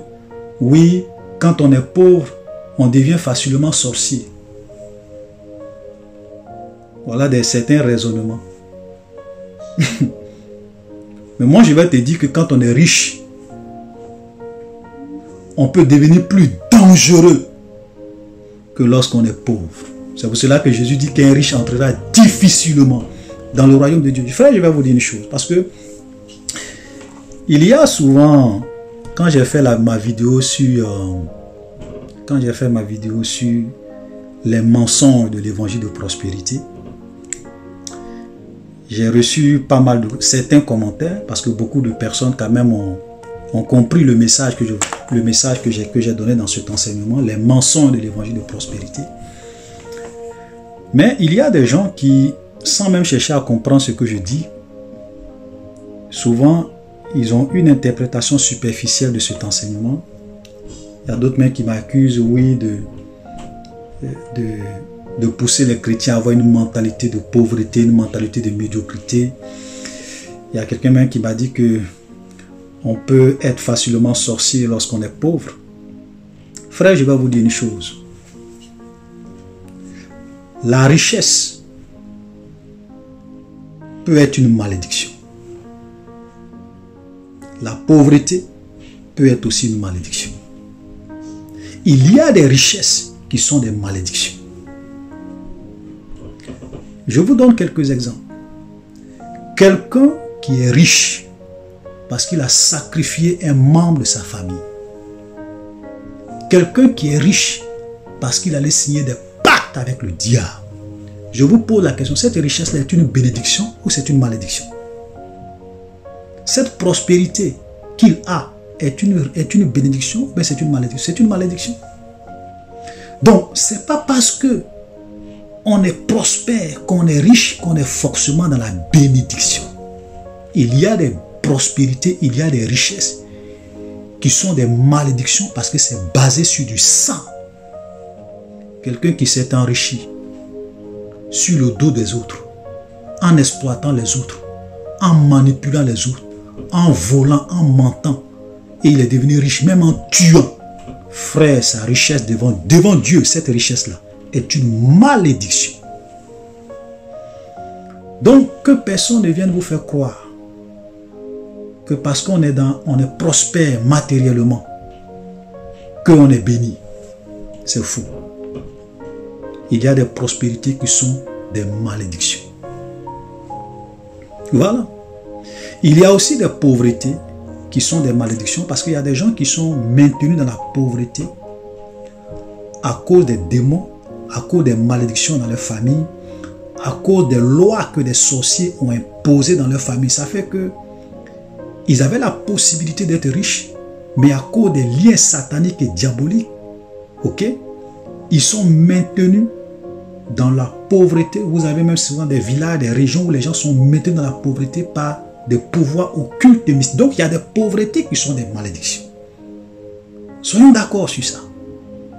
oui, quand on est pauvre, on devient facilement sorcier. Voilà certains raisonnements. Mais moi, je vais te dire que quand on est riche, on peut devenir plus dangereux que lorsqu'on est pauvre. C'est pour cela que Jésus dit qu'un riche entrera difficilement dans le royaume de Dieu. Frère, je vais vous dire une chose. Parce que il y a souvent, quand j'ai fait ma vidéo sur les mensonges de l'évangile de prospérité, j'ai reçu pas mal de certains commentaires parce que beaucoup de personnes quand même ont compris le message que j'ai donné dans cet enseignement, les mensonges de l'évangile de prospérité. Mais il y a des gens qui, sans même chercher à comprendre ce que je dis, souvent ils ont une interprétation superficielle de cet enseignement. Il y a d'autres même qui m'accusent, oui, de pousser les chrétiens à avoir une mentalité de pauvreté, une mentalité de médiocrité. Il y a quelqu'un même qui m'a dit que on peut être facilement sorcier lorsqu'on est pauvre. Frère, je vais vous dire une chose. La richesse peut être une malédiction. La pauvreté peut être aussi une malédiction. Il y a des richesses qui sont des malédictions. Je vous donne quelques exemples. Quelqu'un qui est riche parce qu'il a sacrifié un membre de sa famille. Quelqu'un qui est riche parce qu'il allait signer des pactes avec le diable. Je vous pose la question, cette richesse-là est une bénédiction ou c'est une malédiction? Cette prospérité qu'il a est une bénédiction ou c'est une malédiction? C'est une malédiction. Donc, ce n'est pas parce que on est prospère, qu'on est riche, qu'on est forcément dans la bénédiction. Il y a des prospérités, il y a des richesses qui sont des malédictions parce que c'est basé sur du sang. Quelqu'un qui s'est enrichi sur le dos des autres, en exploitant les autres, en manipulant les autres, en volant, en mentant, et il est devenu riche, même en tuant. Frère, sa richesse devant Dieu, cette richesse-là est une malédiction. Donc, que personne ne vienne vous faire croire que parce qu'on est prospère matériellement, qu'on est béni. C'est faux. Il y a des prospérités qui sont des malédictions. Voilà. Il y a aussi des pauvretés qui sont des malédictions parce qu'il y a des gens qui sont maintenus dans la pauvreté à cause des démons, à cause des malédictions dans leur famille, à cause des lois que des sorciers ont imposées dans leur famille. Ça fait que ils avaient la possibilité d'être riches, mais à cause des liens sataniques et diaboliques, ok, ils sont maintenus dans la pauvreté. Vous avez même souvent des villages, des régions où les gens sont maintenus dans la pauvreté par des pouvoirs occultes et mystiques. Donc il y a des pauvretés qui sont des malédictions. Soyons d'accord sur ça.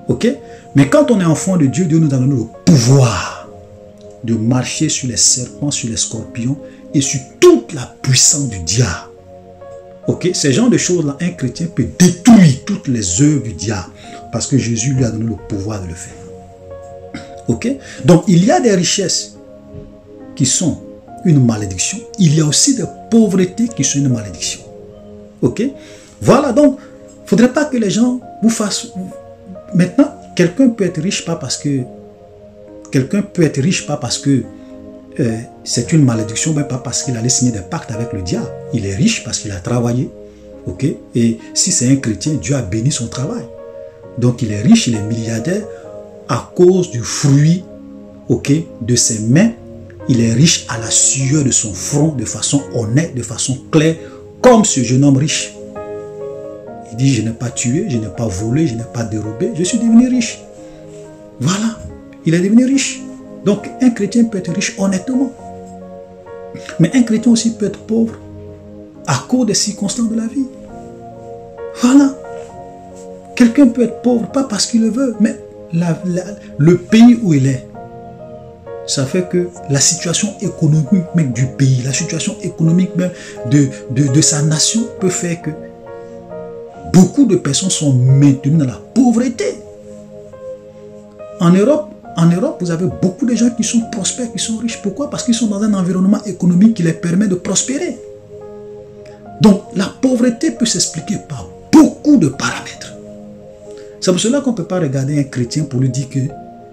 Ok? Mais quand on est enfant de Dieu, Dieu nous donne le pouvoir de marcher sur les serpents, sur les scorpions et sur toute la puissance du diable. Ok? Ces genres de choses-là, un chrétien peut détruire toutes les œuvres du diable parce que Jésus lui a donné le pouvoir de le faire. Ok? Donc il y a des richesses qui sont une malédiction. Il y a aussi des pauvretés qui sont une malédiction. Ok? Voilà, donc il ne faudrait pas que les gens vous fassent... Maintenant, quelqu'un peut être riche pas parce que c'est une malédiction, mais pas parce qu'il allait signer des pactes avec le diable. Il est riche parce qu'il a travaillé. Ok? Et si c'est un chrétien, Dieu a béni son travail. Donc il est riche, il est milliardaire à cause du fruit, ok, de ses mains. Il est riche à la sueur de son front, de façon honnête, de façon claire, comme ce jeune homme riche. Il dit, je n'ai pas tué, je n'ai pas volé, je n'ai pas dérobé, je suis devenu riche. Voilà, il est devenu riche. Donc un chrétien peut être riche honnêtement. Mais un chrétien aussi peut être pauvre à cause des circonstances de la vie. Voilà. Quelqu'un peut être pauvre, pas parce qu'il le veut, mais le pays où il est, ça fait que la situation économique même du pays, la situation économique même de sa nation peut faire que beaucoup de personnes sont maintenues dans la pauvreté. En Europe, vous avez beaucoup de gens qui sont prospères, qui sont riches. Pourquoi? Parce qu'ils sont dans un environnement économique qui les permet de prospérer. Donc, la pauvreté peut s'expliquer par beaucoup de paramètres. C'est pour cela qu'on ne peut pas regarder un chrétien pour lui dire que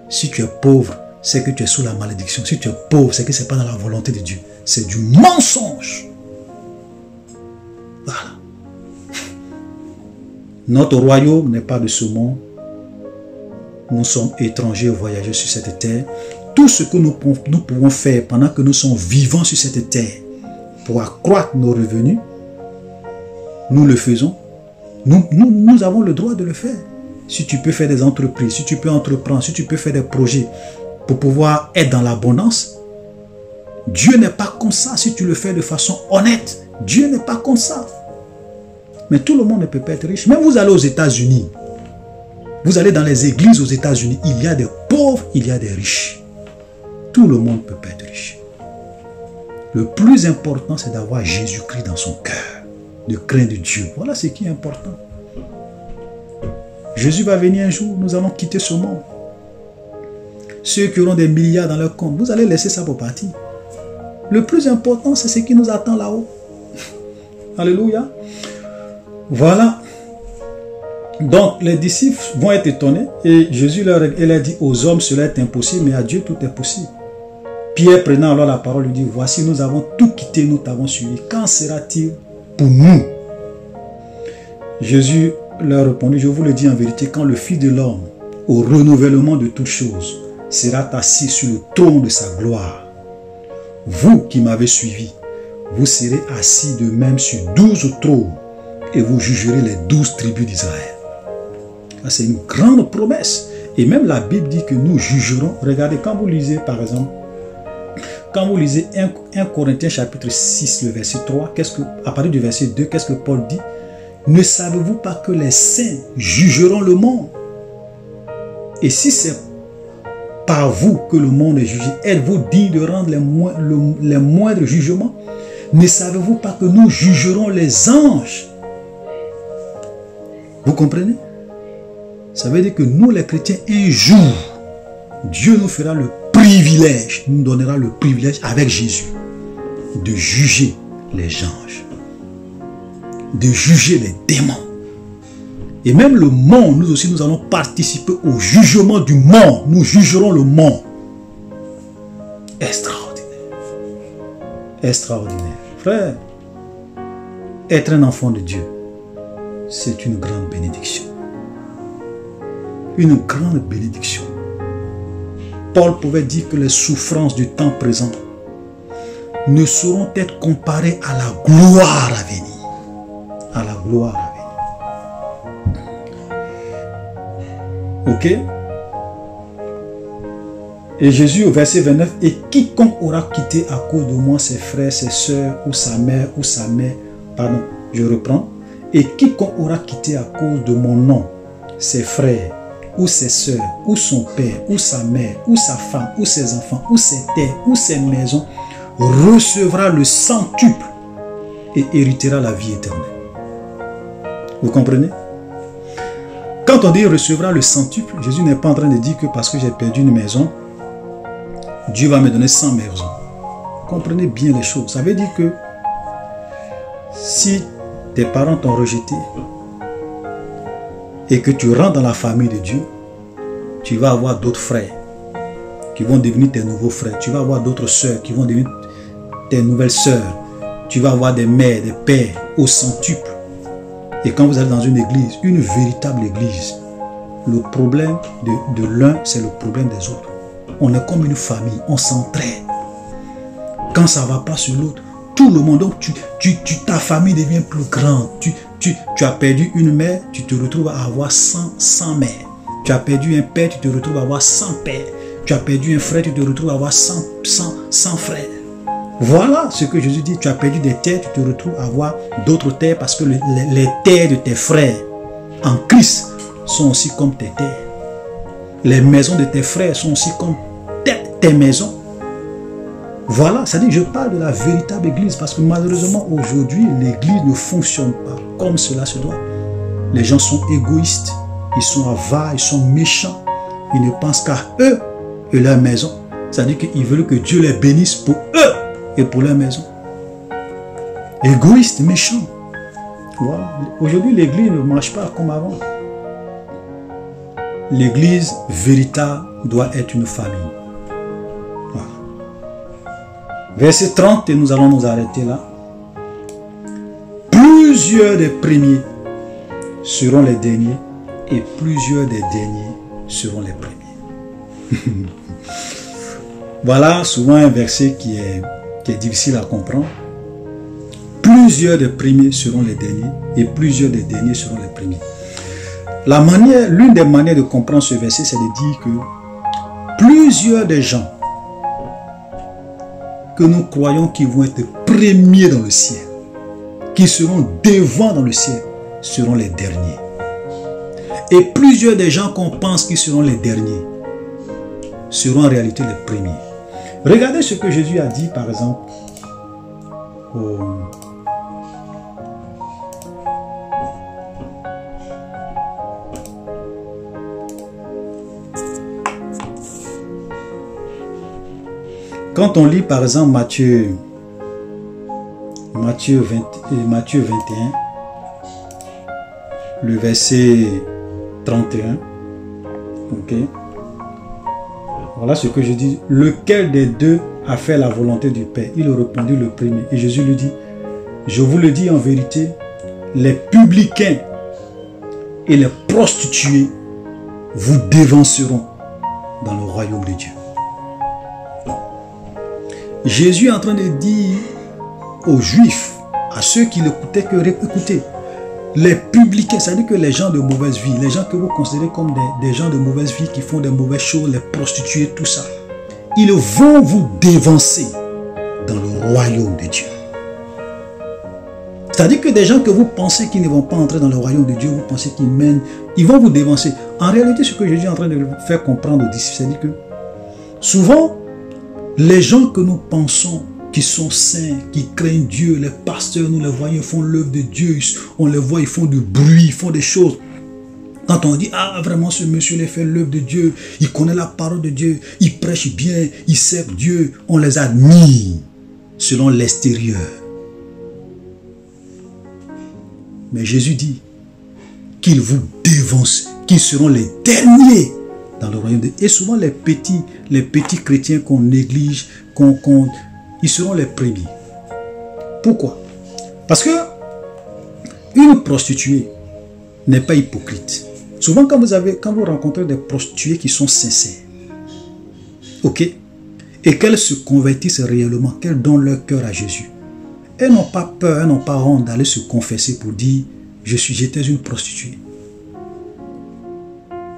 si tu es pauvre, c'est que tu es sous la malédiction. Si tu es pauvre, c'est que ce n'est pas dans la volonté de Dieu. C'est du mensonge. Voilà. Notre royaume n'est pas de ce monde. Nous sommes étrangers, voyageurs sur cette terre. Tout ce que nous pouvons faire pendant que nous sommes vivants sur cette terre pour accroître nos revenus, nous le faisons. Nous avons le droit de le faire. Si tu peux faire des entreprises, si tu peux entreprendre, si tu peux faire des projets pour pouvoir être dans l'abondance, Dieu n'est pas comme ça si tu le fais de façon honnête. Dieu n'est pas comme ça. Mais tout le monde ne peut pas être riche. Même vous allez aux États-Unis, vous allez dans les églises aux États-Unis, il y a des pauvres, il y a des riches. Tout le monde ne peut pas être riche. Le plus important, c'est d'avoir Jésus-Christ dans son cœur, de craindre Dieu. Voilà ce qui est important. Jésus va venir un jour, nous allons quitter ce monde. Ceux qui auront des milliards dans leur compte, vous allez laisser ça pour partir. Le plus important, c'est ce qui nous attend là-haut. Alléluia. Voilà. Donc, les disciples vont être étonnés et Jésus leur a dit, aux hommes cela est impossible, mais à Dieu tout est possible. Pierre prenant alors la parole lui dit, voici nous avons tout quitté, nous t'avons suivi. Quand sera-t-il pour nous? Jésus leur répondit, je vous le dis en vérité, quand le Fils de l'homme, au renouvellement de toutes choses, sera assis sur le trône de sa gloire, vous qui m'avez suivi, vous serez assis de même sur 12 trônes et vous jugerez les 12 tribus d'Israël. C'est une grande promesse. Et même la Bible dit que nous jugerons. Regardez, quand vous lisez par exemple, quand vous lisez 1 Corinthiens chapitre 6, le verset 3, à partir du verset 2, qu'est-ce que Paul dit? Ne savez-vous pas que les saints jugeront le monde? Et si c'est par vous que le monde est jugé, êtes-vous digne de rendre les moindres jugements? Ne savez-vous pas que nous jugerons les anges? Vous comprenez? Ça veut dire que nous les chrétiens, un jour, Dieu nous fera le privilège, nous donnera le privilège avec Jésus de juger les anges, de juger les démons. Et même le monde, nous aussi, nous allons participer au jugement du monde. Nous jugerons le monde. Extraordinaire. Extraordinaire. Frère, être un enfant de Dieu, c'est une grande bénédiction. Une grande bénédiction. Paul pouvait dire que les souffrances du temps présent ne sauront être comparées à la gloire à venir. À la gloire à venir. Ok? Et Jésus au verset 29, « Et quiconque aura quitté à cause de moi ses frères, ses sœurs, ou sa mère, pardon, je reprends. Et quiconque aura quitté à cause de mon nom ses frères, ou ses sœurs, ou son père, ou sa mère, ou sa femme, ou ses enfants, ou ses terres, ou ses maisons, recevra le centuple et héritera la vie éternelle. » Vous comprenez? Quand on dit recevra le centuple, Jésus n'est pas en train de dire que parce que j'ai perdu une maison, Dieu va me donner 100 maisons. Comprenez bien les choses. Ça veut dire que si tes parents t'ont rejeté et que tu rentres dans la famille de Dieu, tu vas avoir d'autres frères qui vont devenir tes nouveaux frères. Tu vas avoir d'autres sœurs qui vont devenir tes nouvelles sœurs. Tu vas avoir des mères, des pères au centuple. Et quand vous allez dans une église, une véritable église, le problème de l'un, c'est le problème des autres. On est comme une famille, on s'entraide. Quand ça ne va pas sur l'autre, tout le monde, donc ta famille devient plus grande. Tu as perdu une mère, tu te retrouves à avoir 100 mères. Tu as perdu un père, tu te retrouves à avoir 100 pères. Tu as perdu un frère, tu te retrouves à avoir 100 frères. Voilà ce que Jésus dit. Tu as perdu des terres, tu te retrouves à avoir d'autres terres parce que les terres de tes frères en Christ sont aussi comme tes terres. Les maisons de tes frères sont aussi comme tes maisons. Voilà, c'est-à-dire je parle de la véritable église parce que malheureusement aujourd'hui l'église ne fonctionne pas comme cela se doit. Les gens sont égoïstes, ils sont avares, ils sont méchants, ils ne pensent qu'à eux et leur maison. C'est-à-dire qu'ils veulent que Dieu les bénisse pour eux et pour leur maison. Égoïste, méchant. Voilà. Aujourd'hui, l'église ne marche pas comme avant. L'église véritable doit être une famille. Voilà. Verset 30, et nous allons nous arrêter là. Plusieurs des premiers seront les derniers, et plusieurs des derniers seront les premiers. Voilà souvent un verset qui est difficile à comprendre. Plusieurs des premiers seront les derniers et plusieurs des derniers seront les premiers. L'une des manières de comprendre ce verset, c'est de dire que plusieurs des gens que nous croyons qui vont être premiers dans le ciel, qui seront devant dans le ciel, seront les derniers. Et plusieurs des gens qu'on pense qu'ils seront les derniers seront en réalité les premiers. Regardez ce que Jésus a dit par exemple quand on lit par exemple Matthieu 21, le verset 31, ok. Voilà ce que je dis. Lequel des deux a fait la volonté du Père? Il répondit le premier. Et Jésus lui dit, je vous le dis en vérité, les publicains et les prostituées vous devanceront dans le royaume de Dieu. Jésus est en train de dire aux Juifs, à ceux qui l'écoutaient, que écoutez, les publicains, c'est-à-dire que les gens de mauvaise vie, les gens que vous considérez comme des gens de mauvaise vie qui font des mauvaises choses, les prostituées, tout ça, ils vont vous devancer dans le royaume de Dieu. C'est-à-dire que des gens que vous pensez qu'ils ne vont pas entrer dans le royaume de Dieu, vous pensez qu'ils mènent, ils vont vous devancer. En réalité, ce que Jésus est en train de faire comprendre aux disciples, c'est-à-dire que souvent, les gens que nous pensons qui sont saints, qui craignent Dieu, les pasteurs, nous les voyons, ils font l'œuvre de Dieu, on les voit, ils font du bruit, ils font des choses. Quand on dit, ah vraiment ce monsieur il fait l'œuvre de Dieu, il connaît la parole de Dieu, il prêche bien, il sert Dieu, on les admire selon l'extérieur. Mais Jésus dit qu'ils vous dévancent, qu'ils seront les derniers dans le royaume de Dieu. Et souvent les petits chrétiens qu'on néglige, ils seront les premiers. Pourquoi? Parce que une prostituée n'est pas hypocrite. Souvent quand vous rencontrez des prostituées qui sont sincères, ok, et qu'elles se convertissent réellement, qu'elles donnent leur cœur à Jésus, elles n'ont pas peur, elles n'ont pas honte d'aller se confesser pour dire j'étais une prostituée.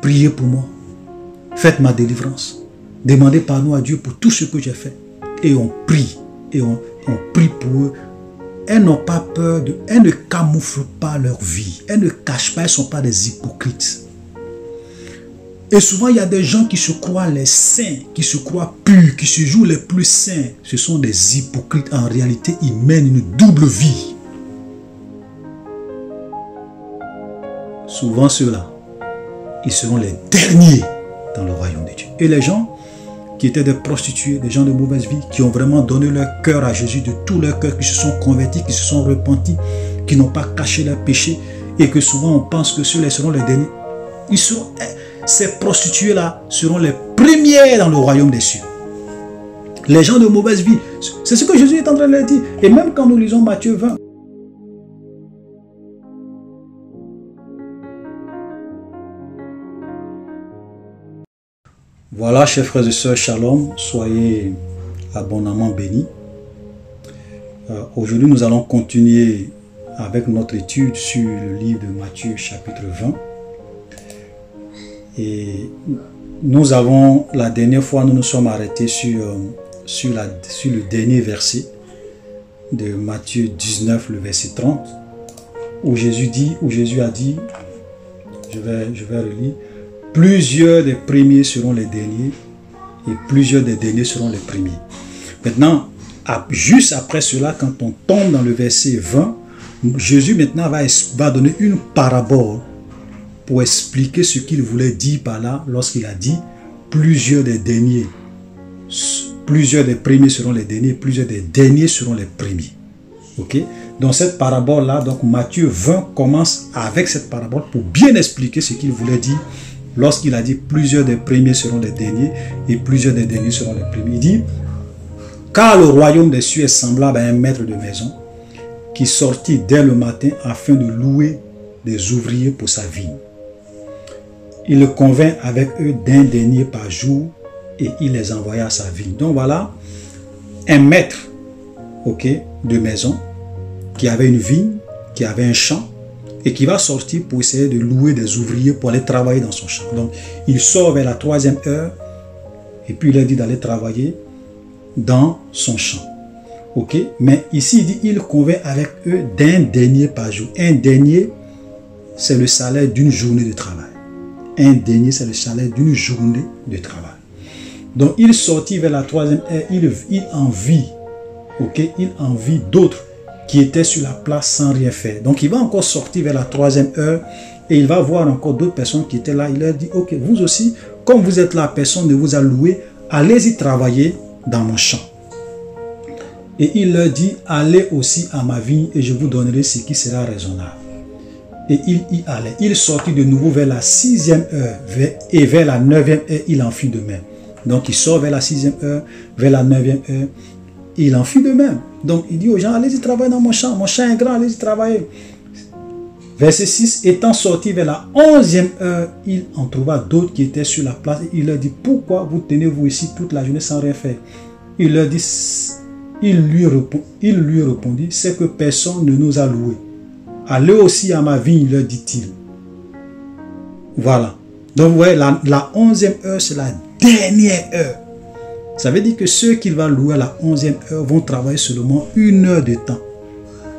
Priez pour moi, faites ma délivrance. demander pardon à Dieu pour tout ce que j'ai fait. Et on prie. Et on prie pour eux. Elles n'ont pas peur, elles ne camouflent pas leur vie. Elles ne cachent pas, elles ne sont pas des hypocrites. Et souvent, il y a des gens qui se croient les saints, qui se croient purs, qui se jouent les plus saints. Ce sont des hypocrites. En réalité, ils mènent une double vie. Souvent, ceux-là, ils seront les derniers dans le royaume de Dieu. Et les gens qui étaient des prostituées, des gens de mauvaise vie, qui ont vraiment donné leur cœur à Jésus, de tout leur cœur, qui se sont convertis, qui se sont repentis, qui n'ont pas caché leurs péchés, et que souvent on pense que ceux-là seront les derniers. Ces prostituées-là seront les premières dans le royaume des cieux. Les gens de mauvaise vie, c'est ce que Jésus est en train de leur dire. Et même quand nous lisons Matthieu 20, voilà, chers frères et sœurs, shalom, soyez abondamment bénis. Aujourd'hui, nous allons continuer avec notre étude sur le livre de Matthieu, chapitre 20. Et nous avons, la dernière fois, nous nous sommes arrêtés sur le dernier verset de Matthieu 19, le verset 30, où Jésus a dit, je vais relire, plusieurs des premiers seront les derniers et plusieurs des derniers seront les premiers. Maintenant, juste après cela, quand on tombe dans le verset 20, Jésus maintenant va donner une parabole pour expliquer ce qu'il voulait dire par là lorsqu'il a dit plusieurs des premiers seront les derniers, plusieurs des derniers seront les premiers. Ok? Donc cette parabole-là, donc Matthieu 20 commence avec cette parabole pour bien expliquer ce qu'il voulait dire lorsqu'il a dit plusieurs des premiers seront les derniers et plusieurs des derniers seront les premiers. Il dit, car le royaume des cieux est semblable à un maître de maison qui sortit dès le matin afin de louer des ouvriers pour sa vigne. Il le convainc avec eux d'un denier par jour et il les envoya à sa vigne. Donc voilà un maître, de maison qui avait une vigne, qui avait un champ et qui va sortir pour essayer de louer des ouvriers pour aller travailler dans son champ. Donc il sort vers la 3e heure et puis il leur dit d'aller travailler dans son champ. Mais ici il dit il convainc avec eux d'un denier par jour. Un denier, c'est le salaire d'une journée de travail. Un denier, c'est le salaire d'une journée de travail. Donc, il sortit vers la 3e heure, il envie d'autres qui étaient sur la place sans rien faire. Donc, il va encore sortir vers la 3e heure et il va voir encore d'autres personnes qui étaient là. Il leur dit, ok, vous aussi, comme vous êtes là, personne ne vous a loué, allez-y travailler dans mon champ. Et il leur dit, allez aussi à ma vigne et je vous donnerai ce qui sera raisonnable. Et il y allait. Il sortit de nouveau vers la 6e heure et vers la 9e heure, il en fit de même. Donc il sort vers la 6e heure, vers la 9e heure, il en fit de même. Donc il dit aux gens, allez-y travailler dans mon champ est grand, allez-y travailler. Verset 6, étant sorti vers la 11e heure, il en trouva d'autres qui étaient sur la place et il leur dit, pourquoi vous tenez-vous ici toute la journée sans rien faire? Il lui répondit, c'est que personne ne nous a loués. Allez aussi à ma vigne, leur dit-il. Voilà. Donc, vous voyez, la 11e heure, c'est la dernière heure. Ça veut dire que ceux qu'il va louer à la 11e heure vont travailler seulement 1 heure de temps.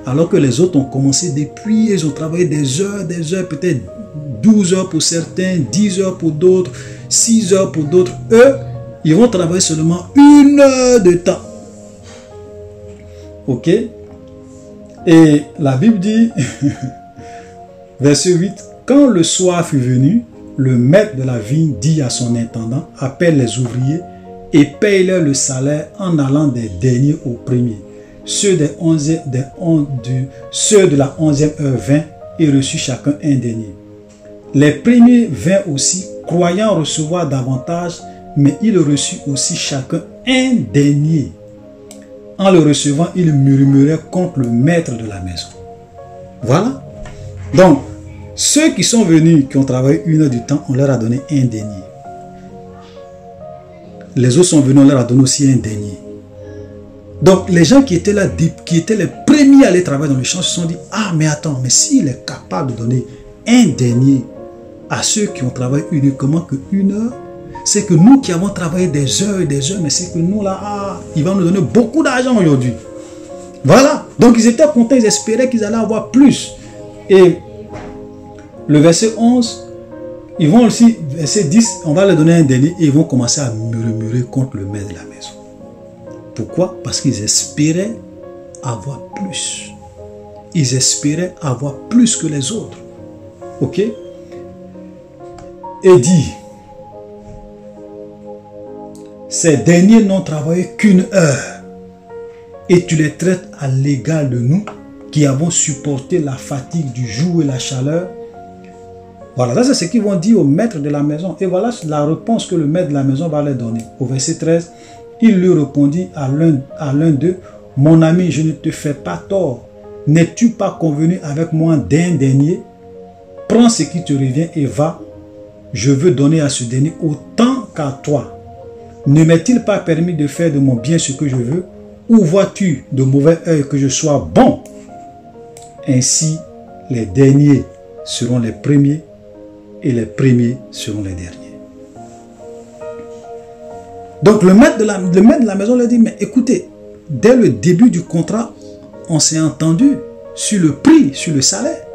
Alors que les autres ont commencé depuis, ils ont travaillé des heures, peut-être 12 heures pour certains, 10 heures pour d'autres, 6 heures pour d'autres. Eux, ils vont travailler seulement 1 heure de temps. Ok? Et la Bible dit, verset 8, quand le soir fut venu, le maître de la vigne dit à son intendant, appelle les ouvriers et paye-leur le salaire en allant des derniers aux premiers. Ceux de la 11e heure vinrent et reçut chacun un denier. Les premiers vinrent aussi, croyant recevoir davantage, mais ils reçurent aussi chacun un denier. En le recevant, il murmurait contre le maître de la maison. Voilà. Donc, ceux qui sont venus, qui ont travaillé 1 heure du temps, on leur a donné un denier. Les autres sont venus, on leur a donné aussi un denier. Donc, les gens qui étaient là, qui étaient les premiers à aller travailler dans le champ, se sont dit, ah, mais attends, mais s'il est capable de donner un denier à ceux qui ont travaillé uniquement que 1 heure, c'est que nous qui avons travaillé des heures et des heures, mais c'est que nous là, il va nous donner beaucoup d'argent aujourd'hui. Voilà. Donc ils étaient contents, ils espéraient qu'ils allaient avoir plus. Et le verset 11, ils vont aussi, verset 10, on va leur donner un denier et ils vont commencer à murmurer contre le maître de la maison. Pourquoi? Parce qu'ils espéraient avoir plus. Ils espéraient avoir plus que les autres. Ok? Et dit, ces derniers n'ont travaillé qu'une heure et tu les traites à l'égal de nous qui avons supporté la fatigue du jour et la chaleur. Voilà, ça c'est ce qu'ils vont dire au maître de la maison. Et voilà la réponse que le maître de la maison va leur donner. Au verset 13, il lui répondit à l'un d'eux, « Mon ami, je ne te fais pas tort. N'es-tu pas convenu avec moi d'un denier? Prends ce qui te revient et va. Je veux donner à ce dernier autant qu'à toi. Ne m'est-il pas permis de faire de mon bien ce que je veux? Ou vois-tu de mauvais œil que je sois bon? Ainsi, les derniers seront les premiers et les premiers seront les derniers. » Donc le maître de la maison leur dit, mais écoutez, dès le début du contrat, on s'est entendu sur le prix, sur le salaire.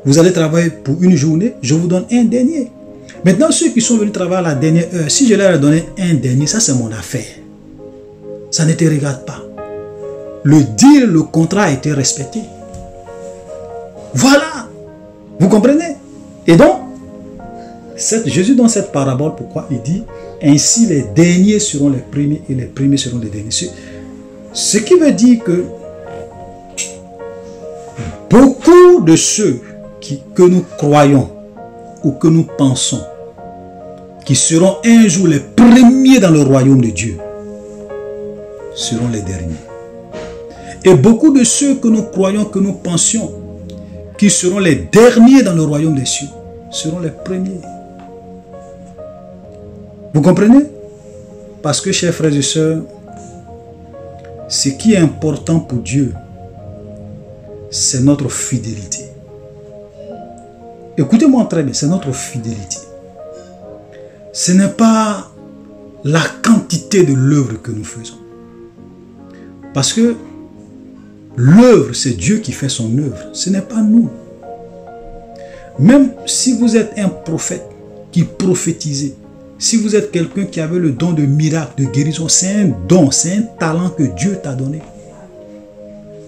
Vous allez travailler pour une journée, je vous donne un denier. Maintenant, ceux qui sont venus travailler à la dernière heure, si je leur ai donné un denier, ça c'est mon affaire. Ça ne te regarde pas. Le deal, le contrat a été respecté. Voilà. Vous comprenez? Et donc, Jésus dans cette parabole, pourquoi il dit, ainsi les derniers seront les premiers et les premiers seront les derniers. Ce qui veut dire que beaucoup de ceux que nous croyons ou que nous pensons qui seront un jour les premiers dans le royaume de Dieu seront les derniers. Et beaucoup de ceux que nous croyons, que nous pensions qui seront les derniers dans le royaume des cieux seront les premiers. Vous comprenez? Parce que, chers frères et sœurs, ce qui est important pour Dieu, c'est notre fidélité. Écoutez-moi très bien, c'est notre fidélité. Ce n'est pas la quantité de l'œuvre que nous faisons. Parce que l'œuvre, c'est Dieu qui fait son œuvre. Ce n'est pas nous. Même si vous êtes un prophète qui prophétisait, si vous êtes quelqu'un qui avait le don de miracle, de guérison, c'est un don, c'est un talent que Dieu t'a donné.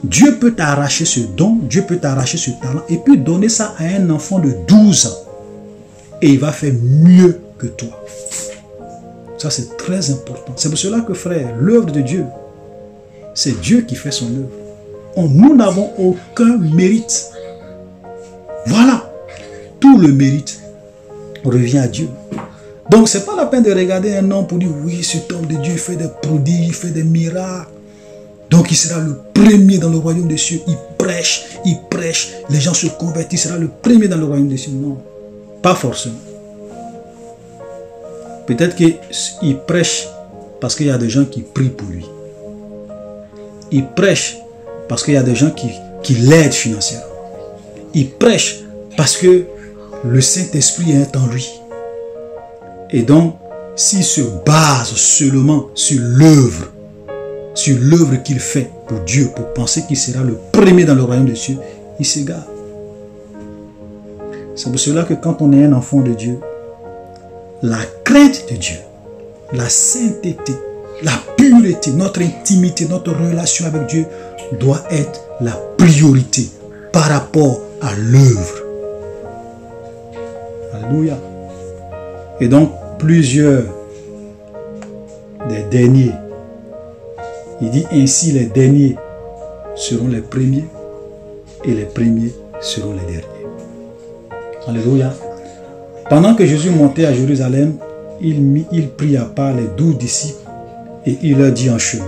Dieu peut t'arracher ce don, Dieu peut t'arracher ce talent et puis donner ça à un enfant de 12 ans. Et il va faire mieux que toi. Ça, c'est très important. C'est pour cela que, frère, l'œuvre de Dieu, c'est Dieu qui fait son œuvre. Nous n'avons aucun mérite. Voilà. Tout le mérite revient à Dieu. Donc, ce n'est pas la peine de regarder un homme pour dire, oui, cet homme de Dieu fait des prodiges, il fait des miracles. Donc, il sera le premier dans le royaume des cieux. Il prêche, les gens se convertissent, il sera le premier dans le royaume des cieux. Non, pas forcément. Peut-être qu'il prêche parce qu'il y a des gens qui prient pour lui. Il prêche parce qu'il y a des gens qui l'aident financièrement. Il prêche parce que le Saint-Esprit est en lui. Et donc, s'il se base seulement sur l'œuvre qu'il fait pour Dieu, pour penser qu'il sera le premier dans le royaume des cieux, il s'égare. C'est pour cela que quand on est un enfant de Dieu, la crainte de Dieu, la sainteté, la pureté, notre intimité, notre relation avec Dieu doit être la priorité par rapport à l'œuvre. Alléluia. Et donc, plusieurs des derniers, il dit ainsi les derniers seront les premiers et les premiers seront les derniers. Alléluia. Pendant que Jésus montait à Jérusalem, il prit à part les 12 disciples et il leur dit en chemin,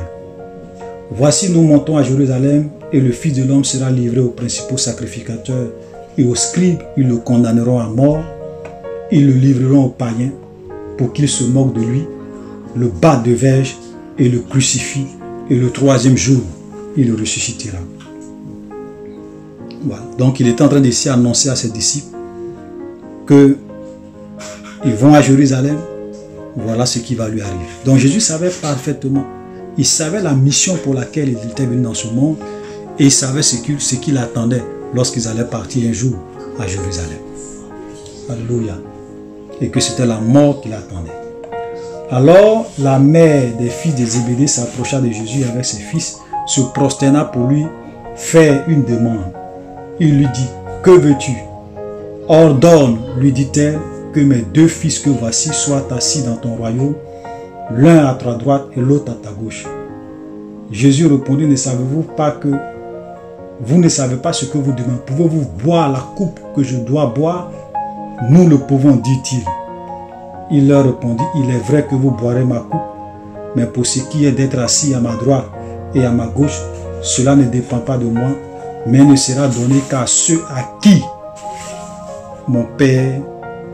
voici nous montons à Jérusalem et le Fils de l'homme sera livré aux principaux sacrificateurs et aux scribes, ils le condamneront à mort, ils le livreront aux païens pour qu'ils se moquent de lui, le battent de verge et le crucifient, et le troisième jour, il le ressuscitera. Voilà. Donc il est en train d'ici annoncer à ses disciples que ils vont à Jérusalem, voilà ce qui va lui arriver. Donc Jésus savait parfaitement. Il savait la mission pour laquelle il était venu dans ce monde et il savait ce qu'il attendait lorsqu'ils allaient partir un jour à Jérusalem. Alléluia. Et que c'était la mort qui l'attendait. Alors la mère des fils de Zébédée s'approcha de Jésus avec ses fils, se prosterna pour lui faire une demande. Il lui dit, que veux-tu? Ordonne, lui dit-elle, que mes deux fils que voici soient assis dans ton royaume, l'un à ta droite et l'autre à ta gauche. Jésus répondit, ne savez-vous pas que vous ne savez pas ce que vous demandez? Pouvez-vous boire la coupe que je dois boire? Nous le pouvons, dit-il. Il leur répondit, il est vrai que vous boirez ma coupe, mais pour ce qui est d'être assis à ma droite et à ma gauche, cela ne dépend pas de moi, mais ne sera donné qu'à ceux à qui mon Père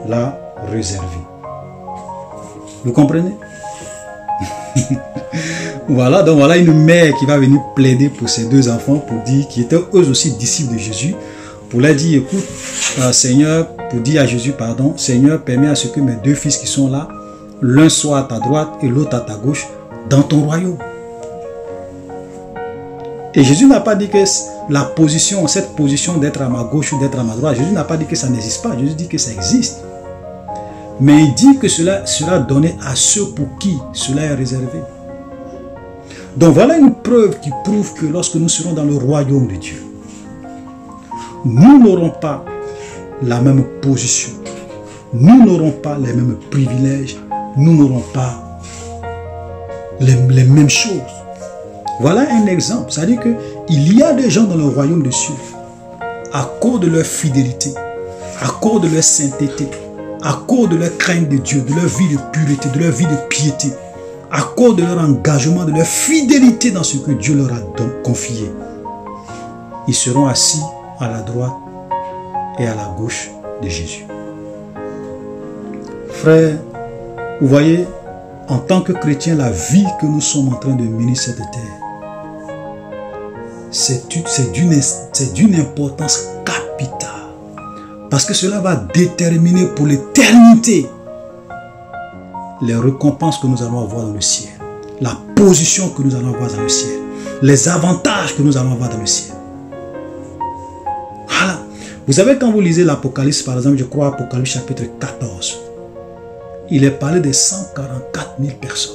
l'a réservé. Vous comprenez? Voilà, donc voilà une mère qui va venir plaider pour ses deux enfants, pour dire qu'ils étaient eux aussi disciples de Jésus, pour leur dire, écoute, Seigneur, pour dire à Jésus, pardon, Seigneur, permets à ce que mes deux fils qui sont là, l'un soit à ta droite et l'autre à ta gauche, dans ton royaume. Et Jésus n'a pas dit que la position, cette position d'être à ma gauche ou d'être à ma droite, Jésus n'a pas dit que ça n'existe pas, Jésus dit que ça existe. Mais il dit que cela sera donné à ceux pour qui cela est réservé. Donc voilà une preuve qui prouve que lorsque nous serons dans le royaume de Dieu, nous n'aurons pas la même position, nous n'aurons pas les mêmes privilèges, nous n'aurons pas les mêmes choses. Voilà un exemple, c'est-à-dire qu'il y a des gens dans le royaume de Dieu, à cause de leur fidélité, à cause de leur sainteté, à cause de leur crainte de Dieu, de leur vie de pureté, de leur vie de piété, à cause de leur engagement, de leur fidélité dans ce que Dieu leur a confié. Ils seront assis à la droite et à la gauche de Jésus. Frères, vous voyez, en tant que chrétiens, la vie que nous sommes en train de mener cette terre, c'est d'une importance capitale. Parce que cela va déterminer pour l'éternité les récompenses que nous allons avoir dans le ciel, la position que nous allons avoir dans le ciel, les avantages que nous allons avoir dans le ciel. Voilà. Vous savez, quand vous lisez l'Apocalypse, par exemple, je crois Apocalypse chapitre 14, il est parlé de 144 000 personnes.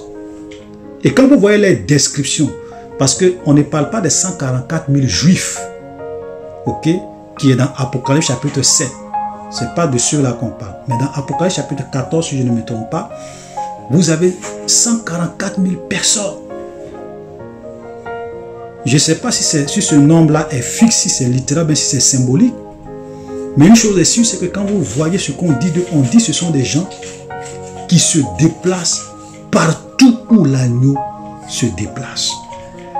Et quand vous voyez les descriptions, parce qu'on ne parle pas de 144 000 juifs, ok, qui est dans Apocalypse chapitre 7. Ce n'est pas de ceux-là qu'on parle. Mais dans Apocalypse chapitre 14, si je ne me trompe pas, vous avez 144 000 personnes. Je ne sais pas si ce nombre-là est fixe, si c'est littéral, mais si c'est symbolique. Mais une chose est sûre, c'est que quand vous voyez ce qu'on dit d'eux, on dit que ce sont des gens qui se déplacent partout où l'agneau se déplace.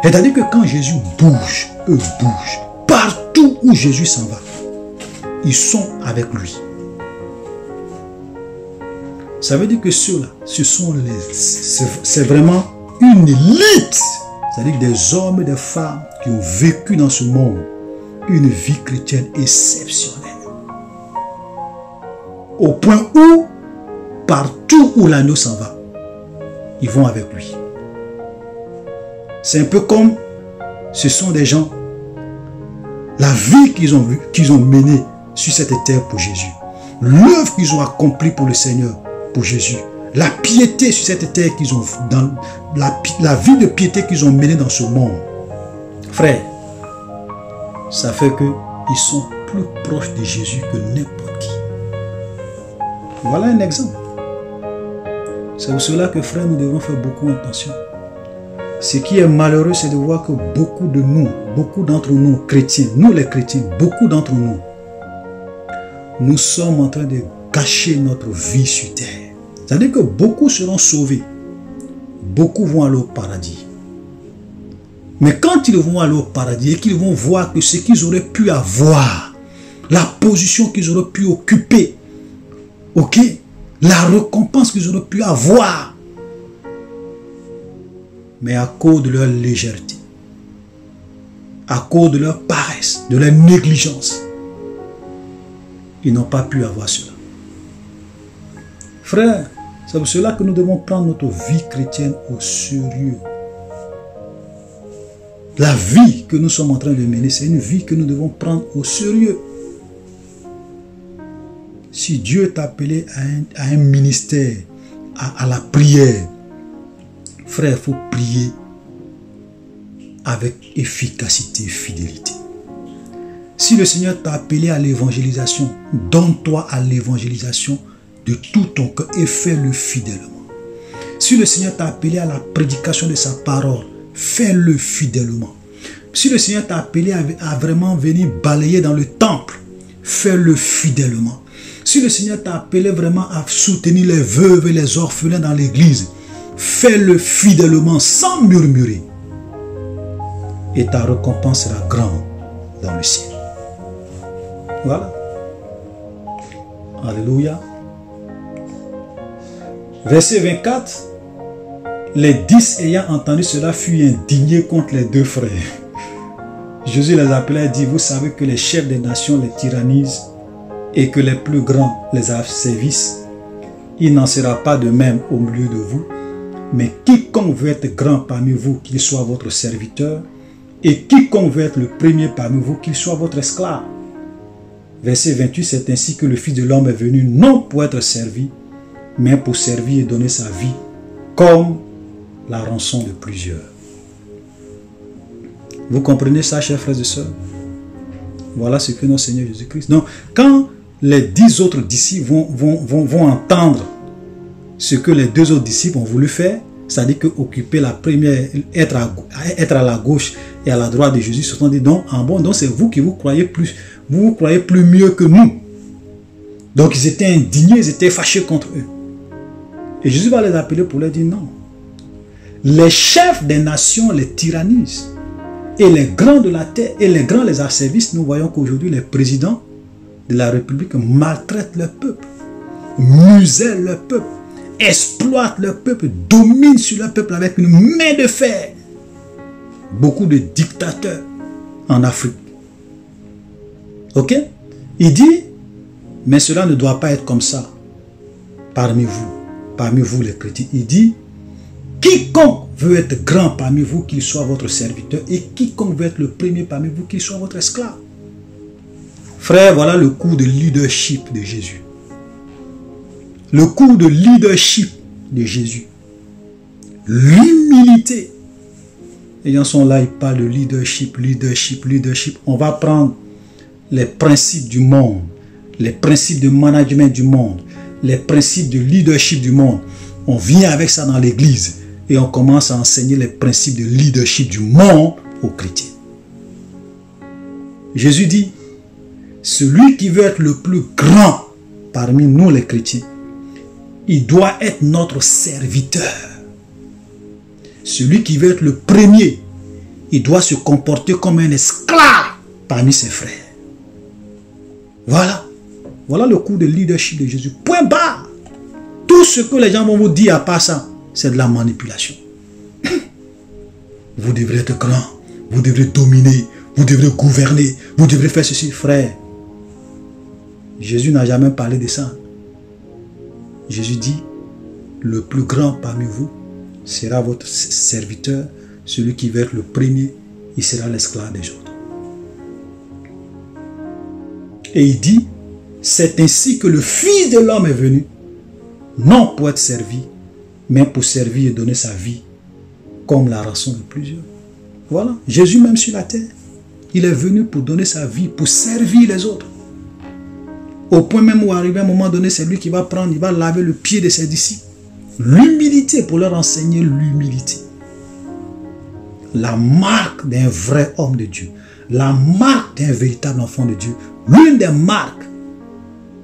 C'est-à-dire que quand Jésus bouge, eux bougent. Partout où Jésus s'en va, ils sont avec lui. Ça veut dire que ceux-là, c'est vraiment une élite. C'est-à-dire des hommes et des femmes qui ont vécu dans ce monde une vie chrétienne exceptionnelle. Au point où, partout où l'agneau s'en va, ils vont avec lui. C'est un peu comme, ce sont des gens, la vie qu'ils ont menée sur cette terre pour Jésus, l'œuvre qu'ils ont accomplie pour le Seigneur, pour Jésus, la piété sur cette terre qu'ils ont, dans la vie de piété qu'ils ont menée dans ce monde. Frère, ça fait qu'ils sont plus proches de Jésus que n'importe qui. Voilà un exemple. C'est pour cela que, frère, nous devons faire beaucoup attention. Ce qui est malheureux, c'est de voir que beaucoup d'entre nous, chrétiens, nous les chrétiens, beaucoup d'entre nous, nous sommes en train de gâcher notre vie sur terre. C'est-à-dire que beaucoup seront sauvés. Beaucoup vont aller au paradis. Mais quand ils vont aller au paradis et qu'ils vont voir que ce qu'ils auraient pu avoir, la position qu'ils auraient pu occuper, ok, la récompense qu'ils auraient pu avoir, mais à cause de leur légèreté, à cause de leur paresse, de leur négligence, ils n'ont pas pu avoir cela. Frère, C'est pour cela que nous devons prendre notre vie chrétienne au sérieux. La vie que nous sommes en train de mener, c'est une vie que nous devons prendre au sérieux. Si Dieu t'a appelé à un ministère, à la prière, frère, il faut prier avec efficacité et fidélité. Si le Seigneur t'a appelé à l'évangélisation, donne-toi à l'évangélisation de tout ton cœur et fais-le fidèlement. Si le Seigneur t'a appelé à la prédication de sa parole, fais-le fidèlement. Si le Seigneur t'a appelé à vraiment venir balayer dans le temple, fais-le fidèlement. Si le Seigneur t'a appelé vraiment à soutenir les veuves et les orphelins dans l'église, fais-le fidèlement sans murmurer. Et ta récompense sera grande dans le ciel. Voilà. Alléluia. Verset 24. Les 10 ayant entendu cela furent indignés contre les deux frères. Jésus les appela et dit, vous savez que les chefs des nations les tyrannisent et que les plus grands les asservissent. Il n'en sera pas de même au milieu de vous, mais quiconque veut être grand parmi vous, qu'il soit votre serviteur, et quiconque veut être le premier parmi vous, qu'il soit votre esclave. Verset 28, c'est ainsi que le Fils de l'homme est venu, non pour être servi, mais pour servir et donner sa vie, comme la rançon de plusieurs. Vous comprenez ça, chers frères et sœurs? Voilà ce que notre Seigneur Jésus-Christ. Donc, quand les 10 autres disciples vont entendre ce que les 2 autres disciples ont voulu faire, c'est-à-dire que occuper la première, être à la gauche et à la droite de Jésus, se sont dit, donc, en bon, donc c'est vous qui vous croyez plus mieux que nous. Donc ils étaient indignés, ils étaient fâchés contre eux. Et Jésus va les appeler pour leur dire non. Les chefs des nations les tyrannisent. Et les grands de la terre, et les grands les asservissent. Nous voyons qu'aujourd'hui les présidents de la République maltraitent leur peuple, musellent leur peuple, exploitent leur peuple, dominent sur leur peuple avec une main de fer. Beaucoup de dictateurs en Afrique. Ok? Il dit, mais cela ne doit pas être comme ça parmi vous les chrétiens. Il dit, quiconque veut être grand parmi vous, qu'il soit votre serviteur, et quiconque veut être le premier parmi vous, qu'il soit votre esclave. Frère, voilà le cours de leadership de Jésus. Le cours de leadership de Jésus. L'humilité. Les gens sont là, ils parlent de leadership. On va prendre les principes du monde, les principes de management du monde, les principes de leadership du monde. On vient avec ça dans l'église et on commence à enseigner les principes de leadership du monde aux chrétiens. Jésus dit, celui qui veut être le plus grand parmi nous les chrétiens, il doit être notre serviteur. Celui qui veut être le premier, il doit se comporter comme un esclave parmi ses frères. Voilà. Voilà le cours de leadership de Jésus. Point barre. Tout ce que les gens vont vous dire à part ça, c'est de la manipulation. Vous devrez être grand. Vous devrez dominer. Vous devrez gouverner. Vous devrez faire ceci, frère. Jésus n'a jamais parlé de ça. Jésus dit, le plus grand parmi vous sera votre serviteur. Celui qui va être le premier, il sera l'esclave des autres. Et il dit, c'est ainsi que le Fils de l'homme est venu, non pour être servi, mais pour servir et donner sa vie, comme la rançon de plusieurs. Voilà, Jésus même sur la terre, il est venu pour donner sa vie, pour servir les autres. Au point même où arrivé à un moment donné, c'est lui qui va prendre, il va laver le pied de ses disciples. L'humilité, pour leur enseigner l'humilité. La marque d'un vrai homme de Dieu. La marque d'un véritable enfant de Dieu. L'une des marques,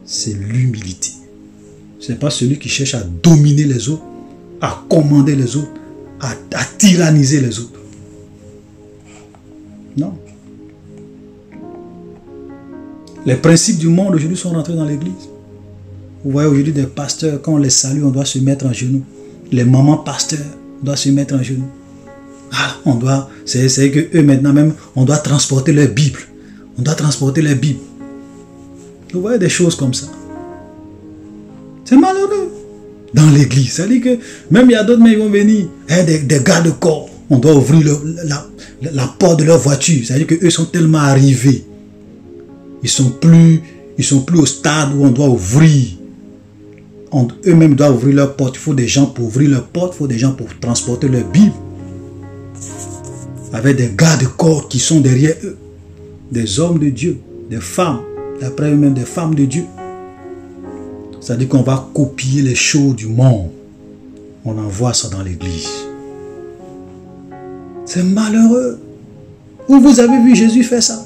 c'est l'humilité. Ce n'est pas celui qui cherche à dominer les autres, à commander les autres, à tyranniser les autres. Non. Les principes du monde aujourd'hui sont rentrés dans l'église. Vous voyez aujourd'hui des pasteurs, quand on les salue, on doit se mettre en genoux. Les mamans pasteurs doivent se mettre en genoux. Ah, on doit, c'est que eux maintenant même, on doit transporter leur Bible. On doit transporter leur Bible. Vous voyez des choses comme ça. C'est malheureux. dans l'église. C'est-à-dire que même il y a d'autres, mais ils vont venir, hein, des gardes-corps. On doit ouvrir la porte de leur voiture. C'est-à-dire qu'eux sont tellement arrivés. Ils sont plus au stade où on doit ouvrir. Eux-mêmes doivent ouvrir leur porte. Il faut des gens pour ouvrir leur porte. Il faut des gens pour transporter leur Bible. Avec des gardes-corps qui sont derrière eux. Des hommes de Dieu. Des femmes. D'après eux-mêmes, des femmes de Dieu. C'est-à-dire qu'on va copier les choses du monde. On envoie ça dans l'église. C'est malheureux. Où vous avez vu Jésus faire ça?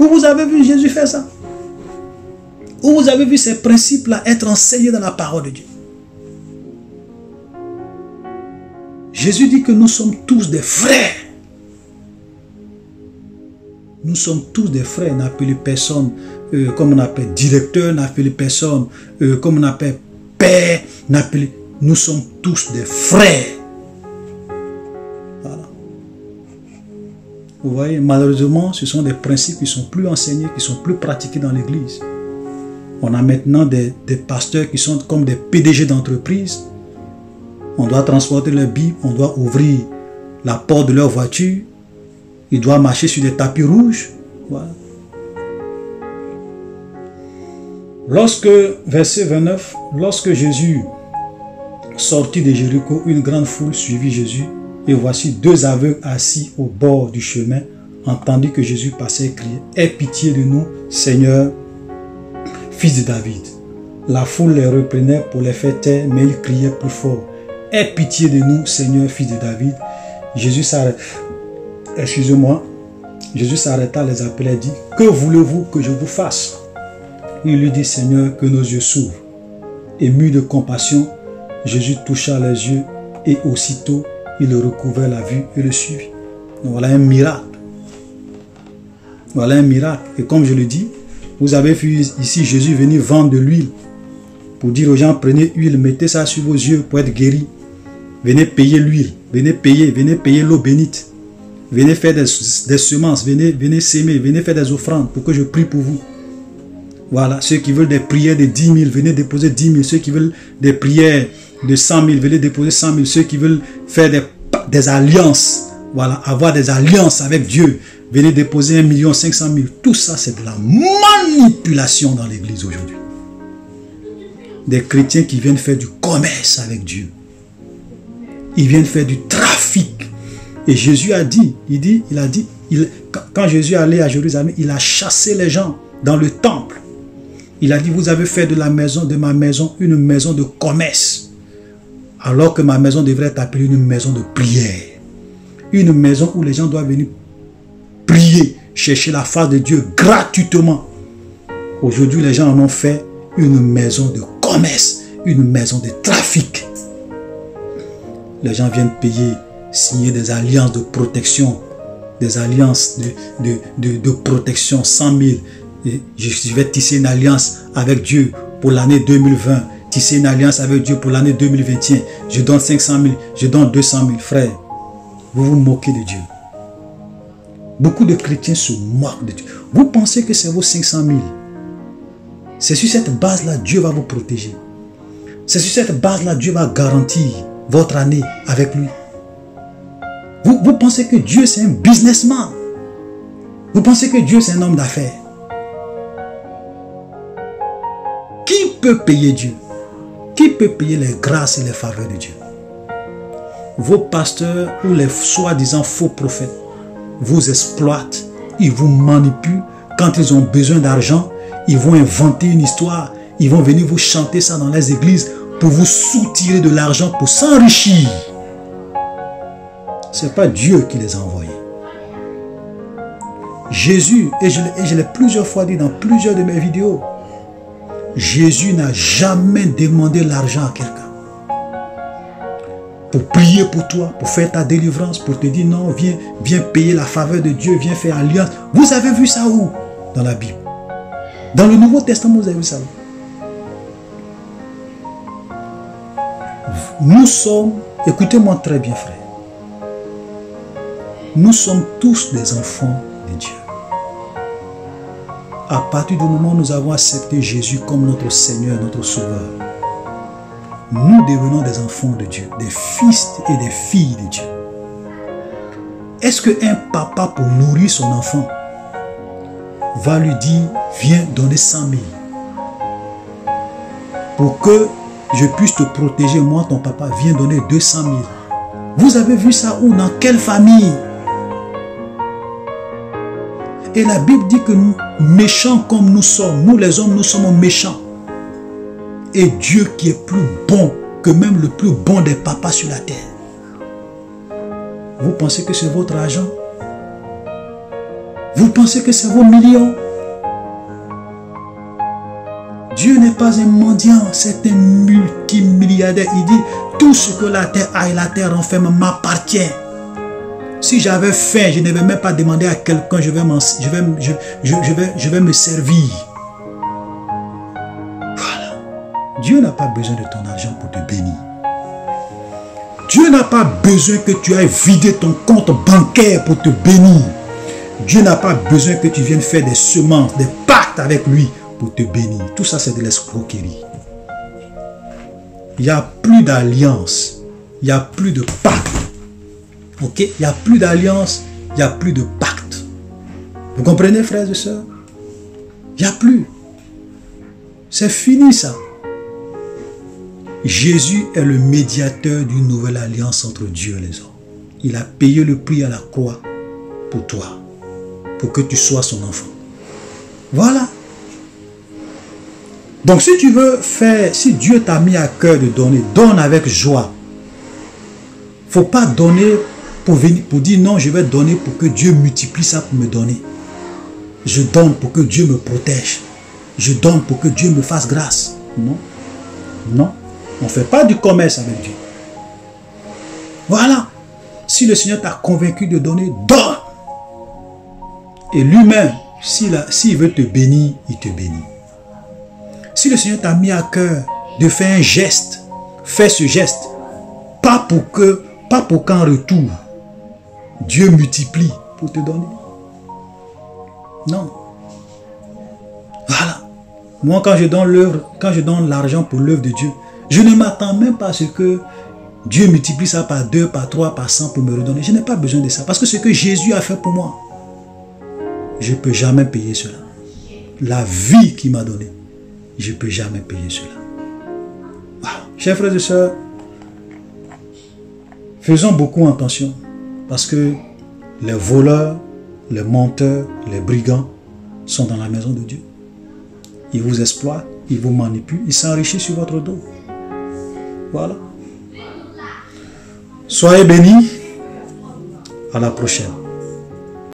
Où vous avez vu Jésus faire ça? Où vous avez vu ces principes-là être enseignés dans la parole de Dieu? Jésus dit que nous sommes tous des frères. Nous sommes tous des frères. N'appelez personne comme on appelle directeur, n'appelez personne comme on appelle père. Nous sommes tous des frères. Voilà. Vous voyez, malheureusement, ce sont des principes qui sont plus enseignés, qui sont plus pratiqués dans l'église. On a maintenant des pasteurs qui sont comme des PDG d'entreprise. On doit transporter leur Bible, on doit ouvrir la porte de leur voiture. Ils doivent marcher sur des tapis rouges. Voilà. Verset 29, lorsque Jésus sortit de Jéricho, une grande foule suivit Jésus. Et voici 2 aveugles assis au bord du chemin, entendit que Jésus passait et criait, « Aie pitié de nous, Seigneur, fils de David. » La foule les reprenait pour les faire taire, mais ils criaient plus fort, « Aie pitié de nous, Seigneur, fils de David. » Jésus s'arrêta. Excusez-moi. Jésus s'arrêta, les appela et dit, « Que voulez-vous que je vous fasse? » Il lui dit, « Seigneur, que nos yeux s'ouvrent. » Ému de compassion, Jésus toucha les yeux et aussitôt, il recouvrait la vue et le suivit. Donc, voilà un miracle. Voilà un miracle. Et comme je le dis, vous avez vu ici Jésus venir vendre de l'huile pour dire aux gens, prenez huile, mettez ça sur vos yeux pour être guéris. Venez payer l'huile, venez payer l'eau bénite. Venez faire des semences, venez s'aimer, venez faire des offrandes pour que je prie pour vous. Voilà, ceux qui veulent des prières de 10 000, venez déposer 10 000. Ceux qui veulent des prières de 100 000, venez déposer 100 000. Ceux qui veulent faire des alliances, voilà, avoir des alliances avec Dieu, venez déposer 1 500 000. Tout ça, c'est de la manipulation dans l'église aujourd'hui. Des chrétiens qui viennent faire du commerce avec Dieu. Ils viennent faire du trafic. Et Jésus a dit, quand Jésus allait à Jérusalem, il a chassé les gens dans le temple. Il a dit, vous avez fait de ma maison, une maison de commerce. Alors que ma maison devrait être appelée une maison de prière. Une maison où les gens doivent venir prier, chercher la face de Dieu gratuitement. Aujourd'hui, les gens en ont fait une maison de commerce, une maison de trafic. Les gens viennent payer, signer des alliances de protection, des alliances de protection 100 000. Et je vais tisser une alliance avec Dieu pour l'année 2020, tisser une alliance avec Dieu pour l'année 2021. Je donne 500 000, je donne 200 000. Frère, vous vous moquez de Dieu. Beaucoup de chrétiens se moquent de Dieu. Vous pensez que c'est vos 500 000. C'est sur cette base-là Dieu va vous protéger. C'est sur cette base-là Dieu va garantir votre année avec lui. Vous pensez que Dieu c'est un businessman. Vous pensez que Dieu c'est un homme d'affaires. Qui peut payer Dieu? Qui peut payer les grâces et les faveurs de Dieu? Vos pasteurs ou les soi-disant faux prophètes vous exploitent, ils vous manipulent. Quand ils ont besoin d'argent, ils vont inventer une histoire. Ils vont venir vous chanter ça dans les églises pour vous soutirer de l'argent, pour s'enrichir. Ce n'est pas Dieu qui les a envoyés. Jésus, et je l'ai plusieurs fois dit dans plusieurs de mes vidéos, Jésus n'a jamais demandé l'argent à quelqu'un. Pour prier pour toi, pour faire ta délivrance, pour te dire non, viens payer la faveur de Dieu, viens faire alliance. Vous avez vu ça où? Dans la Bible. Dans le Nouveau Testament, vous avez vu ça où? Nous sommes, écoutez-moi très bien frère, nous sommes tous des enfants de Dieu. À partir du moment où nous avons accepté Jésus comme notre Seigneur, notre Sauveur, nous devenons des enfants de Dieu, des fils et des filles de Dieu. Est-ce qu'un papa, pour nourrir son enfant, va lui dire, viens donner 100 000 pour que je puisse te protéger, moi ton papa, viens donner 200 000. Vous avez vu ça où? Dans quelle famille? Et la Bible dit que nous, méchants comme nous sommes, nous les hommes, nous sommes méchants. Et Dieu qui est plus bon que même le plus bon des papas sur la terre. Vous pensez que c'est votre argent? Vous pensez que c'est vos millions? Dieu n'est pas un mendiant, c'est un multimilliardaire. Il dit, tout ce que la terre a et la terre renferme m'appartient. Si j'avais faim, je ne vais même pas demander à quelqu'un, je vais me servir. Voilà. Dieu n'a pas besoin de ton argent pour te bénir. Dieu n'a pas besoin que tu ailles vider ton compte bancaire pour te bénir. Dieu n'a pas besoin que tu viennes faire des semences, des pactes avec lui pour te bénir. Tout ça, c'est de l'escroquerie. Il n'y a plus d'alliance. Il n'y a plus de pacte. Ok? Il n'y a plus d'alliance. Il n'y a plus de pacte. Vous comprenez, frères et sœurs? Il n'y a plus. C'est fini, ça. Jésus est le médiateur d'une nouvelle alliance entre Dieu et les hommes. Il a payé le prix à la croix pour toi. Pour que tu sois son enfant. Voilà. Donc si tu veux faire, si Dieu t'a mis à cœur de donner, donne avec joie. Il ne faut pas donner pour dire non, je vais donner pour que Dieu multiplie ça pour me donner. Je donne pour que Dieu me protège. Je donne pour que Dieu me fasse grâce. Non. Non. On ne fait pas du commerce avec Dieu. Voilà. Si le Seigneur t'a convaincu de donner, donne. Et lui-même, s'il veut te bénir, il te bénit. Si le Seigneur t'a mis à cœur de faire un geste, fais ce geste. Pas pour qu'en retour, Dieu multiplie pour te donner. Non. Voilà. Moi, quand je donne l'argent pour l'œuvre de Dieu, je ne m'attends même pas à ce que Dieu multiplie ça par 2, par 3, par 100 pour me redonner. Je n'ai pas besoin de ça. Parce que ce que Jésus a fait pour moi, je ne peux jamais payer cela. La vie qu'il m'a donnée, je ne peux jamais payer cela. Voilà. Chers frères et sœurs, faisons beaucoup attention. Parce que les voleurs, les menteurs, les brigands sont dans la maison de Dieu. Ils vous exploitent, ils vous manipulent, ils s'enrichissent sur votre dos. Voilà. Soyez bénis. À la prochaine.